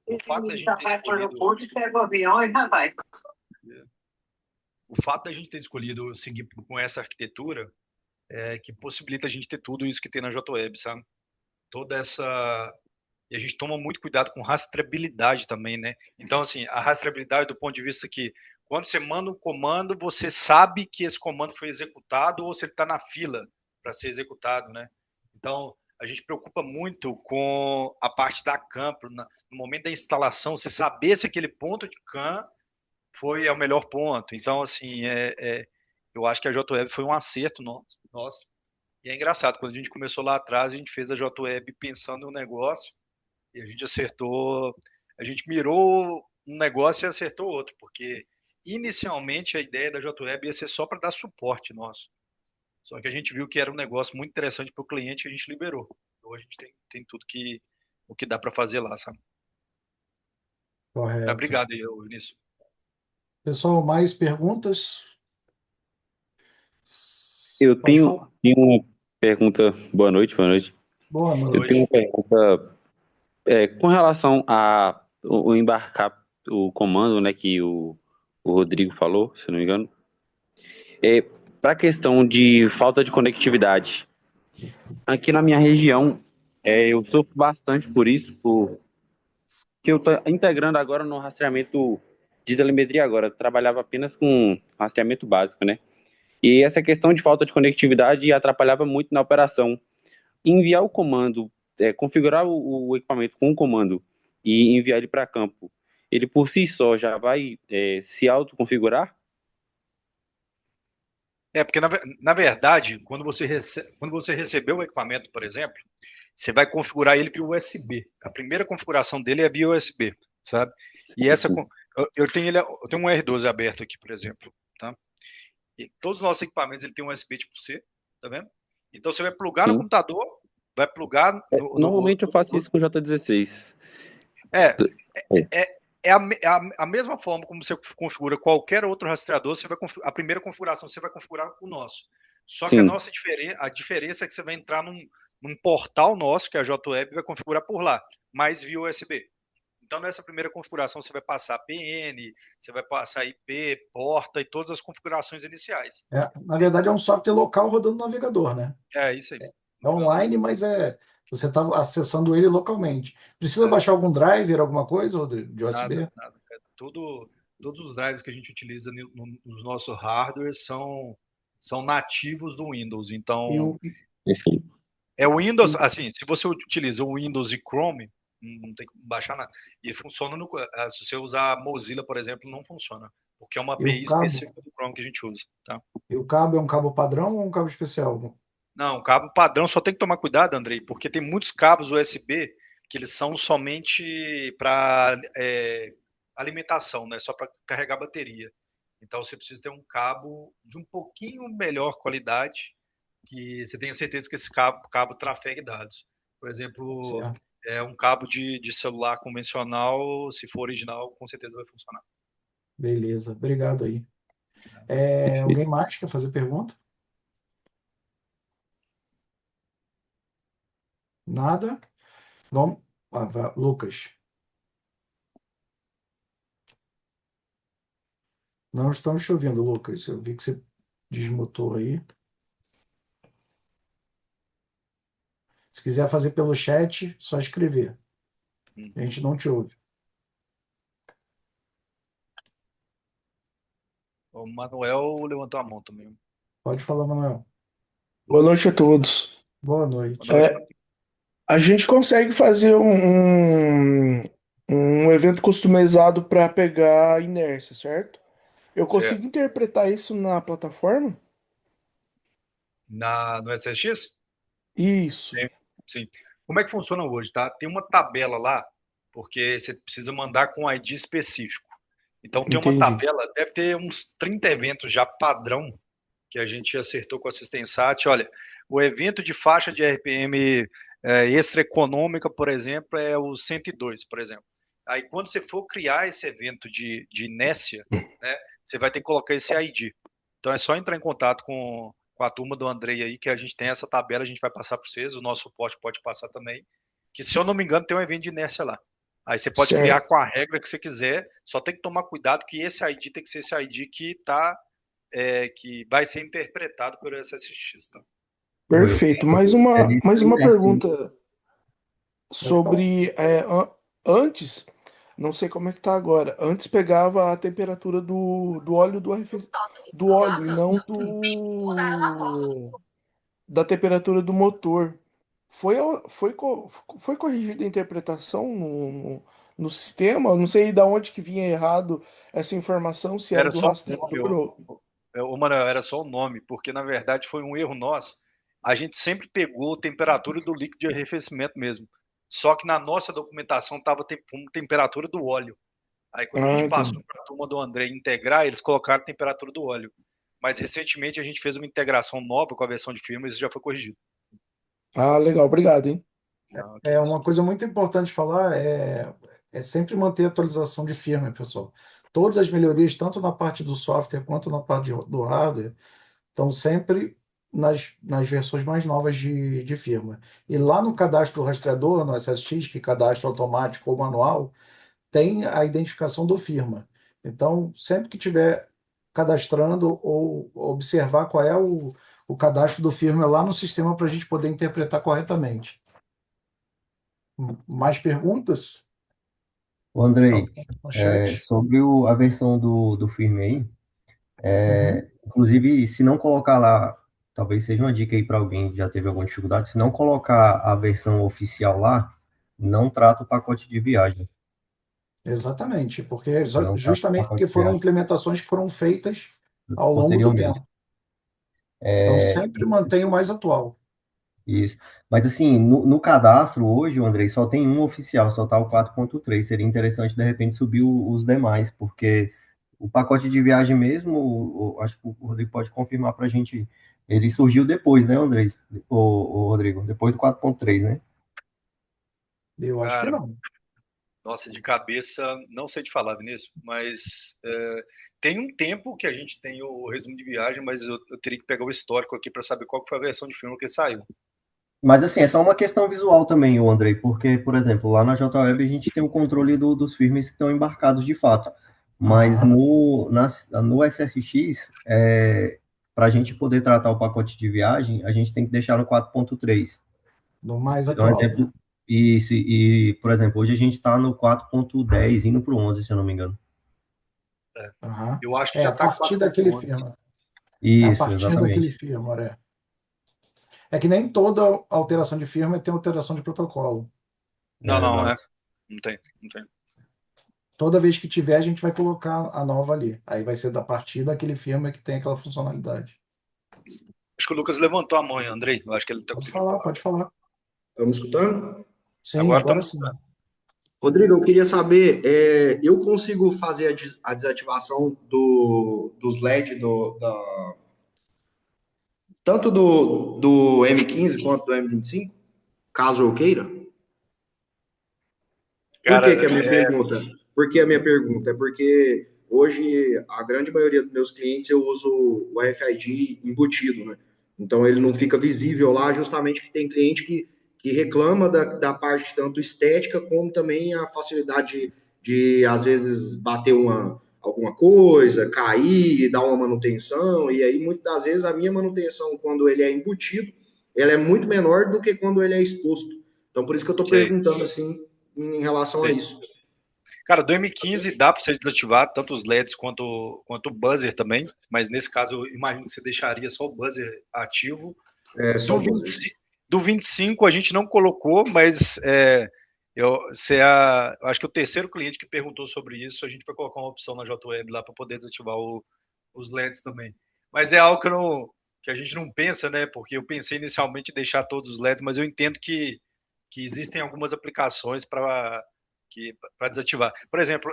o fato da gente ter escolhido o fato da gente ter escolhido seguir com essa arquitetura é que possibilita a gente ter tudo isso que tem na JWeb, sabe? Toda essa... E a gente toma muito cuidado com rastreabilidade também, né? Então, assim, a rastreabilidade do ponto de vista que quando você manda um comando, você sabe que esse comando foi executado ou se ele está na fila para ser executado, né? Então, a gente preocupa muito com a parte da CAN, no momento da instalação, você saber se aquele ponto de CAN é o melhor ponto. Então, assim, eu acho que a JWeb foi um acerto nosso. E é engraçado, quando a gente começou lá atrás, a gente fez a JWeb pensando no negócio e a gente acertou, a gente mirou um negócio e acertou outro, porque inicialmente a ideia da JWeb ia ser só para dar suporte nosso. Só que a gente viu que era um negócio muito interessante para o cliente e a gente liberou. Então a gente tem tudo o que dá para fazer lá, sabe? Correto. Obrigado aí, Vinícius. Pessoal, mais perguntas? Eu Pode tenho, falar. tenho uma pergunta. Boa noite, boa noite. Boa Eu tenho noite. uma pergunta com relação a o embarcar o comando, né, que o Rodrigo falou, se eu não me engano. Para a questão de falta de conectividade, aqui na minha região, eu sofro bastante por isso, porque eu estou integrando agora no rastreamento de telemetria agora. Eu trabalhava apenas com rastreamento básico, né? E essa questão de falta de conectividade atrapalhava muito na operação. Enviar o comando, configurar o equipamento com o comando e enviar ele para campo, ele por si só já vai se autoconfigurar? Porque na verdade, quando você recebeu o equipamento, por exemplo, você vai configurar ele via USB. A primeira configuração dele é via USB, sabe? E essa eu tenho um R12 aberto aqui, por exemplo, tá? E todos os nossos equipamentos ele tem um USB tipo C, tá vendo? Então você vai plugar no computador, vai plugar Normalmente eu faço isso com o J16. É a mesma forma como você configura qualquer outro rastreador, a primeira configuração você vai configurar o nosso. Só que a diferença é que você vai entrar num portal nosso, que é a JWeb, e vai configurar por lá, mas via USB. Então, nessa primeira configuração, você vai passar PN, você vai passar IP, porta e todas as configurações iniciais. Na verdade, é um software local rodando no navegador, né? É isso aí. É online, mas você está acessando ele localmente. Precisa baixar algum driver, alguma coisa, Rodrigo, de USB? Nada. Todos os drivers que a gente utiliza nos nossos hardwares são nativos do Windows. Então, o Windows, assim, se você utiliza o Windows e Chrome, não tem que baixar nada. E funciona se você usar Mozilla, por exemplo, não funciona, porque é uma API específica do Chrome que a gente usa, tá? E o cabo é um cabo padrão ou um cabo especial? Não, cabo padrão, só tem que tomar cuidado, Andrei, porque tem muitos cabos USB que eles são somente para alimentação, né? Só para carregar bateria. Então você precisa ter um cabo de um pouquinho melhor qualidade, que você tenha certeza que esse cabo trafegue dados. Por exemplo, um cabo de celular convencional, se for original, com certeza vai funcionar. Beleza, obrigado aí. Alguém mais quer fazer pergunta? Nada? Vamos. Lucas. Não estamos te ouvindo, Lucas. Eu vi que você desmutou aí. Se quiser fazer pelo chat, só escrever. A gente não te ouve. O Manuel levantou a mão também. Pode falar, Manuel. Boa noite a todos. Boa noite. A gente consegue fazer um evento customizado para pegar inércia, certo? Eu consigo interpretar isso na plataforma? No SSX? Isso. Sim. Como é que funciona hoje, tá? Tem uma tabela lá, porque você precisa mandar com ID específico. Então tem uma tabela, deve ter uns 30 eventos já padrão que a gente acertou com a Assistensat. Olha, o evento de faixa de RPM extra econômica, por exemplo, é o 102, por exemplo. Aí quando você for criar esse evento de inércia, né, você vai ter que colocar esse ID. Então é só entrar em contato com a turma do Andrei aí, que a gente tem essa tabela, a gente vai passar para vocês, o nosso suporte pode passar também, que se eu não me engano tem um evento de inércia lá. Aí você pode criar com a regra que você quiser, só tem que tomar cuidado que esse ID tem que ser esse ID que que vai ser interpretado pelo SSX. Tá? Perfeito. Mais uma pergunta sobre antes, não sei como é que tá agora. Antes pegava a temperatura do óleo do óleo e não da temperatura do motor. Foi corrigida a interpretação no sistema? Eu não sei de onde que vinha errado essa informação, se era do rastreador ou... Manuel, era só o nome, porque na verdade foi um erro nosso. A gente sempre pegou a temperatura do líquido de arrefecimento mesmo. Só que na nossa documentação estava com temperatura do óleo. Aí quando a gente passou para a turma do André integrar, eles colocaram a temperatura do óleo. Mas recentemente a gente fez uma integração nova com a versão de firma e isso já foi corrigido. Ah, legal, obrigado, hein? Uma coisa muito importante falar é sempre manter a atualização de firmware, pessoal. Todas as melhorias, tanto na parte do software quanto na parte do hardware, estão sempre nas versões mais novas de firmware. E lá no cadastro do rastreador, no SSX, que cadastro automático ou manual, tem a identificação do firmware. Então, sempre que tiver cadastrando ou observar qual é o cadastro do firmware lá no sistema para a gente poder interpretar corretamente. Mais perguntas? O Andrei, sobre a versão do firmware aí, inclusive, se não colocar lá, talvez seja uma dica aí para alguém que já teve alguma dificuldade, se não colocar a versão oficial lá, não trata o pacote de viagem. Exatamente, justamente porque foram implementações que foram feitas ao longo do tempo. Então, sempre mantenha o mais atual. Isso. Mas, assim, no cadastro hoje, Andrei, só tem um oficial, só tá o 4.3. Seria interessante, de repente, subir os demais, porque o pacote de viagem mesmo, acho que o Rodrigo pode confirmar para a gente, ele surgiu depois, né, Andrei? O Rodrigo, depois do 4.3, né? Eu acho que não. Nossa, de cabeça, não sei te falar, Vinícius, mas tem um tempo que a gente tem o resumo de viagem, mas eu teria que pegar o histórico aqui para saber qual foi a versão de filme que saiu. Mas, assim, é só uma questão visual também, o Andrei, porque, por exemplo, lá na JWeb a gente tem o controle dos firmes que estão embarcados de fato, mas no SSX, para a gente poder tratar o pacote de viagem, a gente tem que deixar no 4.3. No mais atual. Exemplo, isso, e, por exemplo, hoje a gente está no 4.10, indo para o 11, se eu não me engano. Eu acho que já está a partir daquele firmware. Isso, a partir exatamente. daquele firmware, É que nem toda alteração de firmware tem alteração de protocolo. Não, não tem. Toda vez que tiver, a gente vai colocar a nova ali. Aí vai ser da partir daquele firmware que tem aquela funcionalidade. Acho que o Lucas levantou a mão, Andrei. Eu acho que ele está conseguindo. Pode falar. Estamos escutando? Sim, agora sim. Rodrigo, eu queria saber, eu consigo fazer a desativação dos LED tanto do M15 quanto do M25, caso eu queira? Por que a minha pergunta? Por que a minha pergunta? É porque hoje a grande maioria dos meus clientes eu uso o RFID embutido, né? Então ele não fica visível lá, justamente que tem cliente que reclama da parte tanto estética como também a facilidade de às vezes bater alguma coisa, cair, dar uma manutenção, e aí muitas das vezes a minha manutenção quando ele é embutido, ela é muito menor do que quando ele é exposto. Então por isso que eu estou perguntando assim em relação a isso. Cara, do M15 dá para você desativar tanto os LEDs quanto o buzzer também, mas nesse caso eu imagino que você deixaria só o buzzer ativo. Só o buzzer. Do 25 a gente não colocou, mas eu acho que o terceiro cliente que perguntou sobre isso, a gente vai colocar uma opção na JWeb lá para poder desativar os LEDs também. Mas é algo que a gente não pensa, né? Porque eu pensei inicialmente em deixar todos os LEDs, mas eu entendo que existem algumas aplicações para desativar. Por exemplo,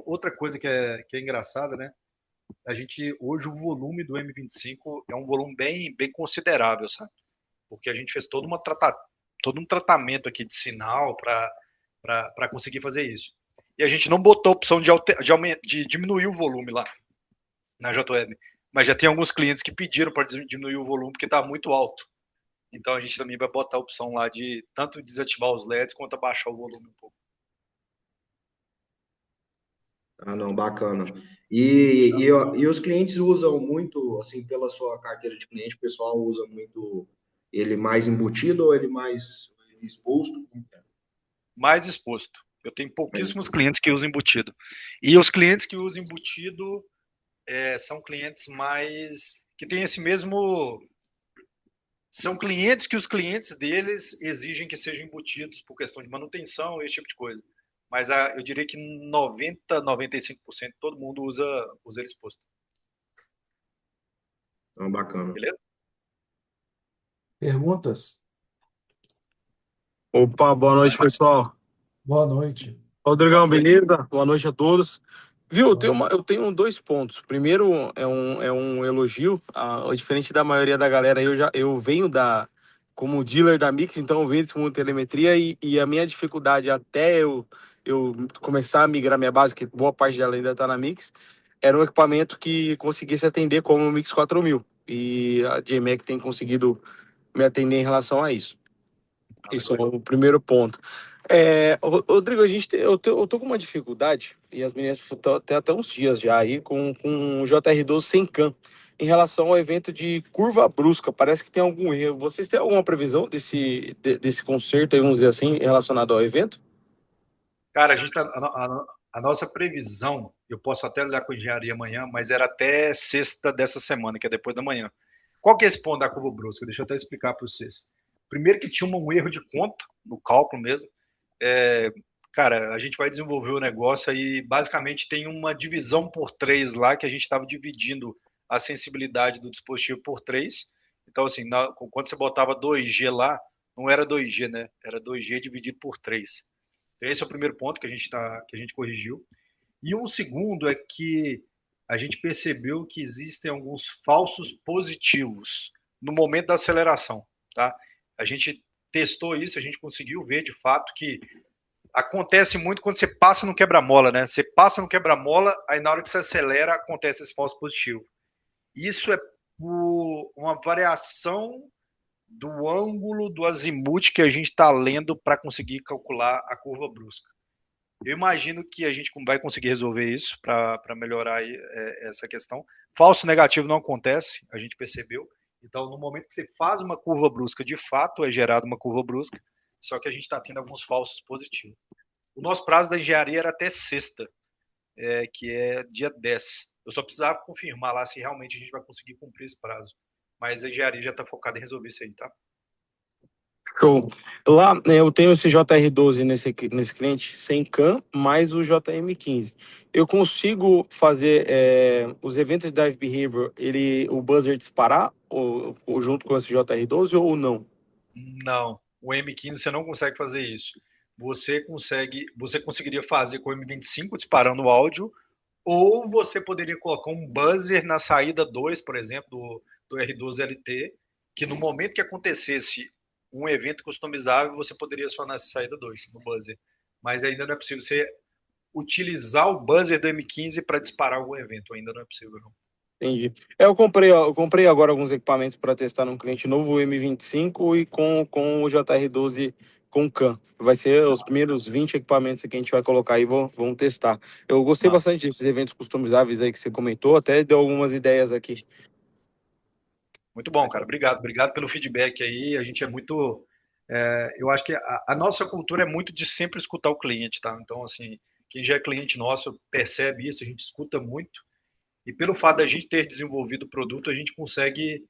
outra coisa que é engraçada, né? Hoje o volume do M25 é um volume bem considerável, sabe? Porque a gente fez todo um tratamento aqui de sinal para conseguir fazer isso. E a gente não botou a opção de diminuir o volume lá na JWeb. Mas já tem alguns clientes que pediram para diminuir o volume porque está muito alto. Então a gente também vai botar a opção lá de tanto desativar os LEDs quanto abaixar o volume um pouco. Ah, não, bacana. E os clientes usam muito, assim, pela sua carteira de cliente, o pessoal usa muito ele mais embutido ou ele mais exposto? Mais exposto. Eu tenho pouquíssimos clientes que usam embutido. E os clientes que usam embutido são clientes mais que têm esse mesmo. São clientes que os clientes deles exigem que sejam embutidos por questão de manutenção, esse tipo de coisa. Mas eu diria que 90, 95% todo mundo usa ele exposto. Então, bacana. Beleza? Perguntas? Opa, boa noite, pessoal. Boa noite. Rodrigão, beleza? Boa noite a todos. Viu, eu tenho 2 pontos. Primeiro, é um elogio. Diferente da maioria da galera, eu venho como dealer da Mix, então eu venho desse mundo de telemetria e a minha dificuldade até eu começar a migrar minha base, que boa parte dela ainda está na Mix, era um equipamento que conseguisse atender como o Mix 4000. E a JMac tem conseguido me atender em relação a isso. Isso é o primeiro ponto. Rodrigo, eu tô com uma dificuldade, e as meninas têm até uns dias já aí, com o JR12 sem CAM, em relação ao evento de curva brusca. Parece que tem algum erro. Vocês têm alguma previsão desse conserto, aí, vamos dizer assim, relacionado ao evento? Cara, a nossa previsão, eu posso até olhar com a engenharia amanhã, mas era até sexta dessa semana, que é depois da manhã. Qual que é esse ponto da curva brusca? Deixa eu até explicar para vocês. Primeiro que tinha um erro de conta, no cálculo mesmo. Cara, a gente vai desenvolver o negócio aí, basicamente tem uma divisão por 3 lá, que a gente estava dividindo a sensibilidade do dispositivo por 3. Então, assim, quando você botava 2G lá, não era 2G, né? Era 2G dividido por 3. Então, esse é o primeiro ponto que a gente corrigiu. E um segundo é que a gente percebeu que existem alguns falsos positivos no momento da aceleração, tá? A gente testou isso, a gente conseguiu ver de fato que acontece muito quando você passa no quebra-mola, né? Você passa no quebra-mola, aí na hora que você acelera, acontece esse falso positivo. Isso é por uma variação do ângulo do azimuth que a gente está lendo para conseguir calcular a curva brusca. Eu imagino que a gente vai conseguir resolver isso para melhorar aí, essa questão. Falso negativo não acontece, a gente percebeu. Então, no momento que você faz uma curva brusca, de fato é gerada uma curva brusca, só que a gente está tendo alguns falsos positivos. O nosso prazo da engenharia era até sexta, que é dia 10. Eu só precisava confirmar lá se realmente a gente vai conseguir cumprir esse prazo. Mas a engenharia já está focada em resolver isso aí, tá? Show. Lá, eu tenho esse JR12 nesse cliente sem CAM, mais o JM15. Eu consigo fazer os eventos de Dive Behavior, o buzzer disparar ou junto com esse JR12 ou não? Não. O M15 você não consegue fazer isso. Você conseguiria fazer com o M25 disparando o áudio, ou você poderia colocar um buzzer na saída 2, por exemplo, do R12LT, que no momento que acontecesse um evento customizável, você poderia acionar essa saída 2 no buzzer. Mas ainda não é possível você utilizar o buzzer do M15 para disparar algum evento. Ainda não é possível, não. Entendi. Eu comprei agora alguns equipamentos para testar num cliente novo, o M25 e com o JR12 com CAM. Vai ser os primeiros 20 equipamentos que a gente vai colocar aí, vamos testar. Eu gostei bastante desses eventos customizáveis aí que você comentou, até deu algumas ideias aqui. Muito bom, cara. Obrigado pelo feedback aí. A gente é muito... eu acho que a nossa cultura é muito de sempre escutar o cliente, tá? Então, assim, Quem já é cliente nosso percebe isso, a gente escuta muito. E pelo fato da gente ter desenvolvido o produto, a gente consegue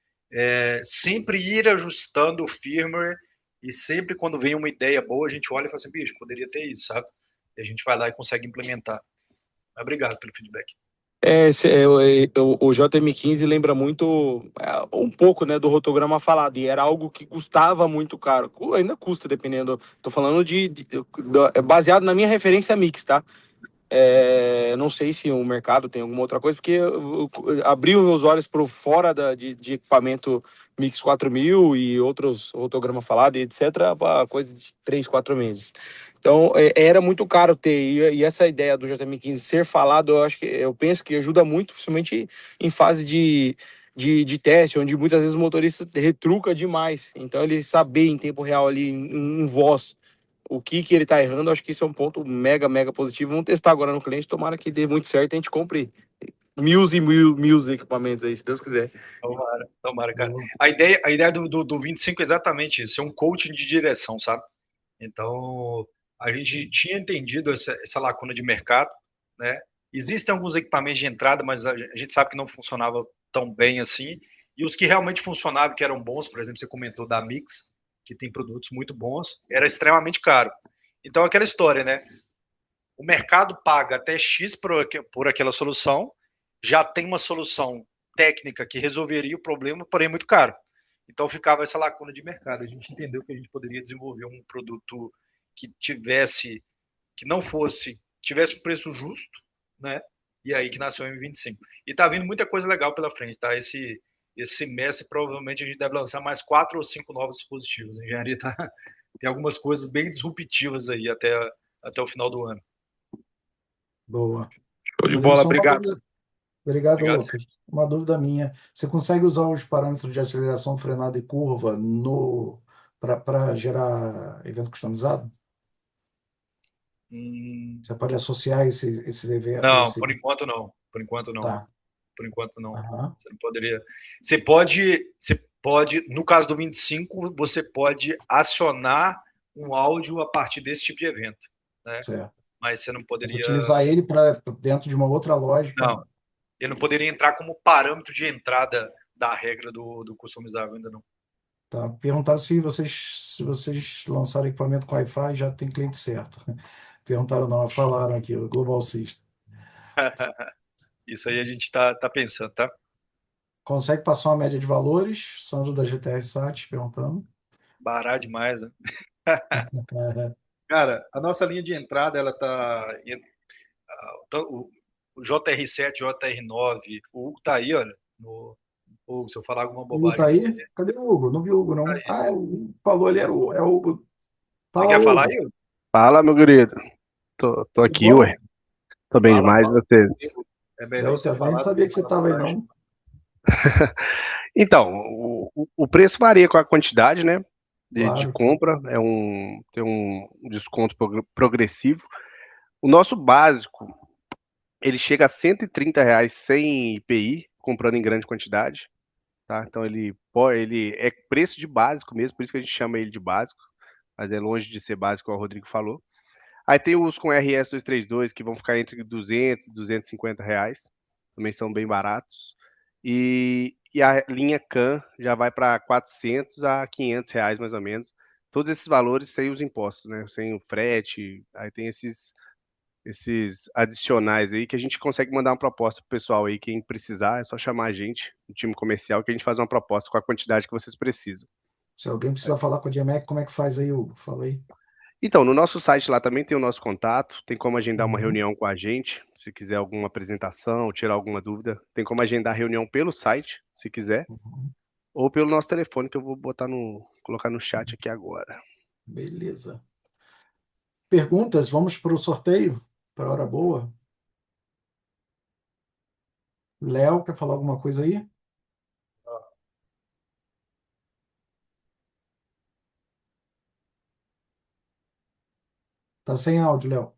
sempre ir ajustando o firmware e sempre quando vem uma ideia boa, a gente olha e fala assim, bicho, poderia ter isso, sabe? E a gente vai lá e consegue implementar. Mas obrigado pelo feedback. O JM15 lembra muito, um pouco, né, do rotograma falado, e era algo que custava muito caro. Ainda custa, dependendo. Tô falando baseado na minha referência mix, tá? Não sei se o mercado tem alguma outra coisa, porque eu abri os meus olhos para fora de equipamento Mix 4000 e outros rotograma falado e etc. há coisa de 3, 4 meses. Então, era muito caro ter, e essa ideia do JM15 ser falado, eu penso que ajuda muito, principalmente em fase de teste, onde muitas vezes o motorista retruca demais. Então, ele saber em tempo real ali, em voz, o que ele tá errando, acho que isso é um ponto mega, mega positivo. Vamos testar agora no cliente, tomara que dê muito certo e a gente compre mil e mil equipamentos aí, se Deus quiser. Tomara, cara. A ideia do 25 é exatamente isso, é um coaching de direção, sabe? Então, a gente tinha entendido essa lacuna de mercado, né? Existem alguns equipamentos de entrada, mas a gente sabe que não funcionava tão bem assim. E os que realmente funcionavam, que eram bons, por exemplo, você comentou da Mix, que tem produtos muito bons, era extremamente caro. Então, aquela história, né? O mercado paga até X por aquela solução, já tem uma solução técnica que resolveria o problema, porém é muito caro. Então ficava essa lacuna de mercado. A gente entendeu que a gente poderia desenvolver um produto que tivesse um preço justo, né? E aí que nasceu o M25. E tá vindo muita coisa legal pela frente, tá? Esse semestre provavelmente a gente deve lançar mais 4 ou 5 novos dispositivos. A engenharia tem algumas coisas bem disruptivas aí até o final do ano. Boa. Show de bola, obrigado. Obrigado, Lucas. Uma dúvida minha. Você consegue usar os parâmetros de aceleração, frenada e curva para gerar evento customizado? Você pode associar esses eventos? Não, por enquanto não. Por enquanto não. Tá. Por enquanto não. Aham. Você não poderia. Você pode, no caso do 25, você pode acionar um áudio a partir desse tipo de evento, né? Certo. Mas você não poderia Utilizar ele para dentro de uma outra lógica. Não. Ele não poderia entrar como parâmetro de entrada da regra do customizável ainda não. Tá. Perguntaram se vocês lançaram equipamento com Wi-Fi, já tem cliente certo. Perguntaram não, falaram aqui, o Global System. Isso aí a gente tá pensando, tá? Consegue passar uma média de valores? Sandro da GTR Sat perguntando. Barato demais, né? Cara, a nossa linha de entrada, ela tá... O JR7, JR9, o Hugo tá aí, olha. Hugo, se eu falar alguma O Hugo bobagem... tá aí? Cadê o Hugo? Não vi o Hugo, não. Ah, o falou ali, é o Hugo. Você quer falar aí, Hugo? Fala, meu querido. Tô aqui, ué. Tô bem demais, você. É melhor você também falar. Não sabia que você estava aí, não. Então, o preço varia com a quantidade, né? De compra, tem um desconto progressivo. O nosso básico, ele chega a R$ 130 sem IPI, comprando em grande quantidade, tá? Então ele é preço de básico mesmo, por isso que a gente chama ele de básico, mas é longe de ser básico, como o Rodrigo falou. Aí tem os com RS232 que vão ficar entre R$ 200 e R$ 250, também são bem baratos. E a linha CAN já vai para R$ 400 a R$ 500 mais ou menos. Todos esses valores sem os impostos, né? Sem o frete, aí tem esses adicionais aí que a gente consegue mandar uma proposta pro pessoal aí, quem precisar, é só chamar a gente, o time comercial, que a gente faz uma proposta com a quantidade que vocês precisam. Se alguém precisar falar com a GMEC, como é que faz aí, Hugo? Fala aí. Então, no nosso site lá também tem o nosso contato, tem como agendar uma reunião com a gente, se quiser alguma apresentação, tirar alguma dúvida, tem como agendar a reunião pelo site, se quiser, ou pelo nosso telefone, que eu vou colocar no chat aqui agora. Beleza. Perguntas? Vamos para o sorteio, para a hora boa. Léo, quer falar alguma coisa aí? Tá sem áudio, Léo.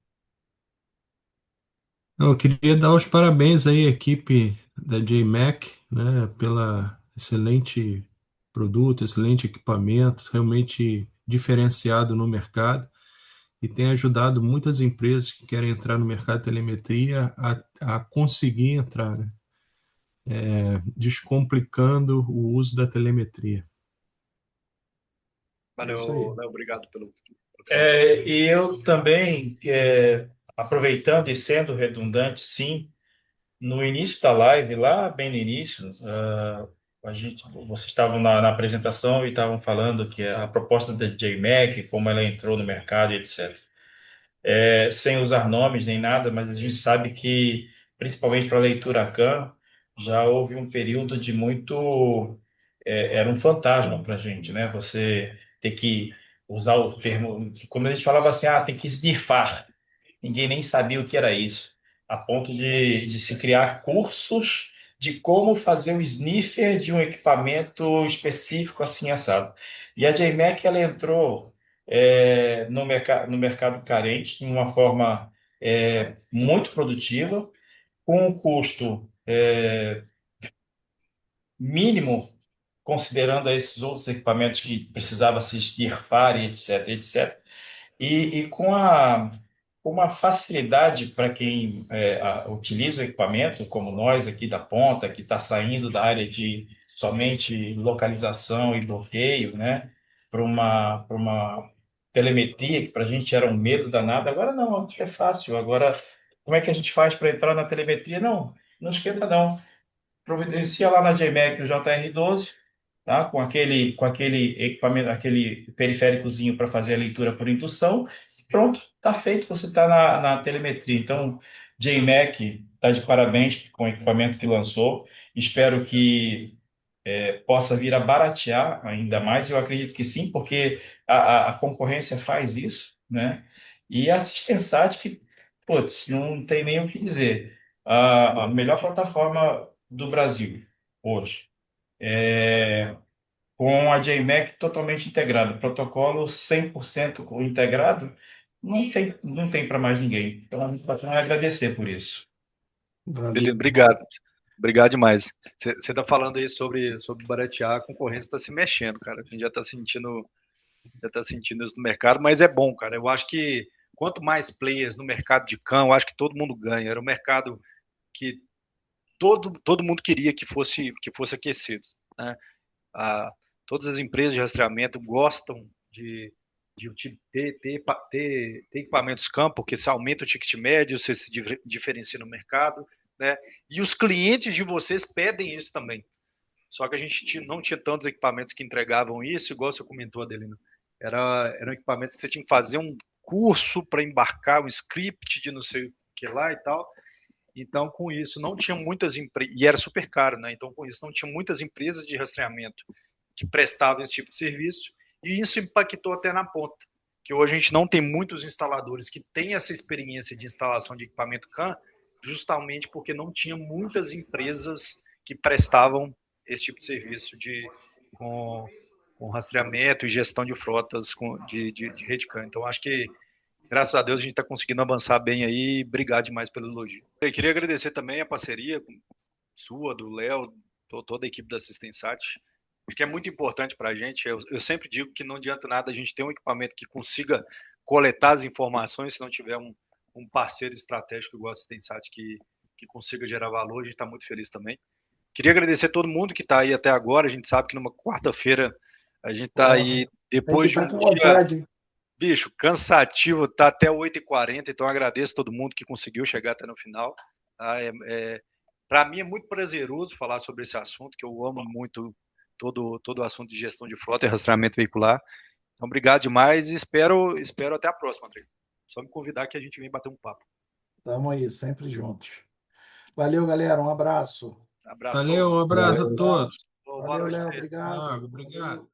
Eu queria dar os parabéns aí à equipe da JMac, né, pela excelente produto, excelente equipamento, realmente diferenciado no mercado. e tem ajudado muitas empresas que querem entrar no mercado de telemetria a conseguir entrar, né? Descomplicando o uso da telemetria. Valeu, Léo, obrigado pelo. E eu também, aproveitando e sendo redundante, sim, no início da live, lá bem no início, vocês estavam na apresentação e estavam falando que a proposta da JMac, como ela entrou no mercado, e etc. Sem usar nomes nem nada, mas a gente sabe que, principalmente para a leitura CAM, já houve um período de muito. Era um fantasma para a gente, né? Você ter que usar o termo. Como a gente falava assim, tem que snifar. Ninguém nem sabia o que era isso, a ponto de se criar cursos de como fazer o sniffer de um equipamento específico assim assado. E a JMac ela entrou no mercado carente de uma forma muito produtiva, com um custo mínimo, considerando esses outros equipamentos que precisava se extirpar, e etc, etc. E com uma facilidade para quem utiliza o equipamento, como nós aqui da ponta, que está saindo da área de somente localização e bloqueio, né, para uma telemetria, que para a gente era um medo danado. Agora não, é fácil. Agora, como é que a gente faz para entrar na telemetria? Não esquenta não. Providencia lá na JMac o JR12, tá? Com aquele equipamento, aquele periféricozinho para fazer a leitura por indução. Pronto, está feito, você está na telemetria. Então, JMac está de parabéns com o equipamento que lançou. Espero que possa vir a baratear ainda mais. Eu acredito que sim, porque a concorrência faz isso, né? E a Assistensat, que, putz, não tem nem o que dizer. A melhor plataforma do Brasil hoje. Com a JMac totalmente integrada, protocolo 100% integrado, não tem para mais ninguém. Então, a gente pode agradecer por isso. Beleza, obrigado. Obrigado demais. Você está falando aí sobre baratear, a concorrência está se mexendo, cara. A gente já está sentindo isso no mercado, mas é bom, cara. Eu acho que quanto mais players no mercado de CAM, eu acho que todo mundo ganha. Era um mercado que todo mundo queria que fosse aquecido, né? Todas as empresas de rastreamento gostam de ter equipamentos CAM, porque você aumenta o ticket médio, você se diferencia no mercado, né? E os clientes de vocês pedem isso também. Só que a gente não tinha tantos equipamentos que entregavam isso, igual você comentou, Adelino. Eram equipamentos que você tinha que fazer um curso para embarcar, um script de não sei o que lá e tal. Então, com isso, não tinha muitas empresas, e era super caro, né? Então, com isso, não tinha muitas empresas de rastreamento que prestavam esse tipo de serviço, e isso impactou até na ponta, que hoje a gente não tem muitos instaladores que têm essa experiência de instalação de equipamento CAM, justamente porque não tinha muitas empresas que prestavam esse tipo de serviço com rastreamento e gestão de frotas de rede CAM. Então, acho que, graças a Deus, a gente está conseguindo avançar bem aí. Obrigado demais pelo elogio. Eu queria agradecer também a parceria sua, do Léo, toda a equipe da Assistensat. Acho que é muito importante para a gente. Eu sempre digo que não adianta nada a gente ter um equipamento que consiga coletar as informações se não tiver um parceiro estratégico igual a Assistensat que consiga gerar valor. A gente está muito feliz também. Queria agradecer a todo mundo que está aí até agora. A gente sabe que numa quarta-feira a gente está aí depois de um dia, bicho, cansativo, tá até 8h40, então agradeço a todo mundo que conseguiu chegar até no final. Para mim é muito prazeroso falar sobre esse assunto, que eu amo muito todo o assunto de gestão de frota e rastreamento veicular. Então, obrigado demais e espero até a próxima, André. Só me convidar que a gente vem bater um papo. Estamos aí, sempre juntos. Valeu, galera. Um abraço. Valeu, um abraço a todos. Valeu, Léo. Obrigado. Obrigado.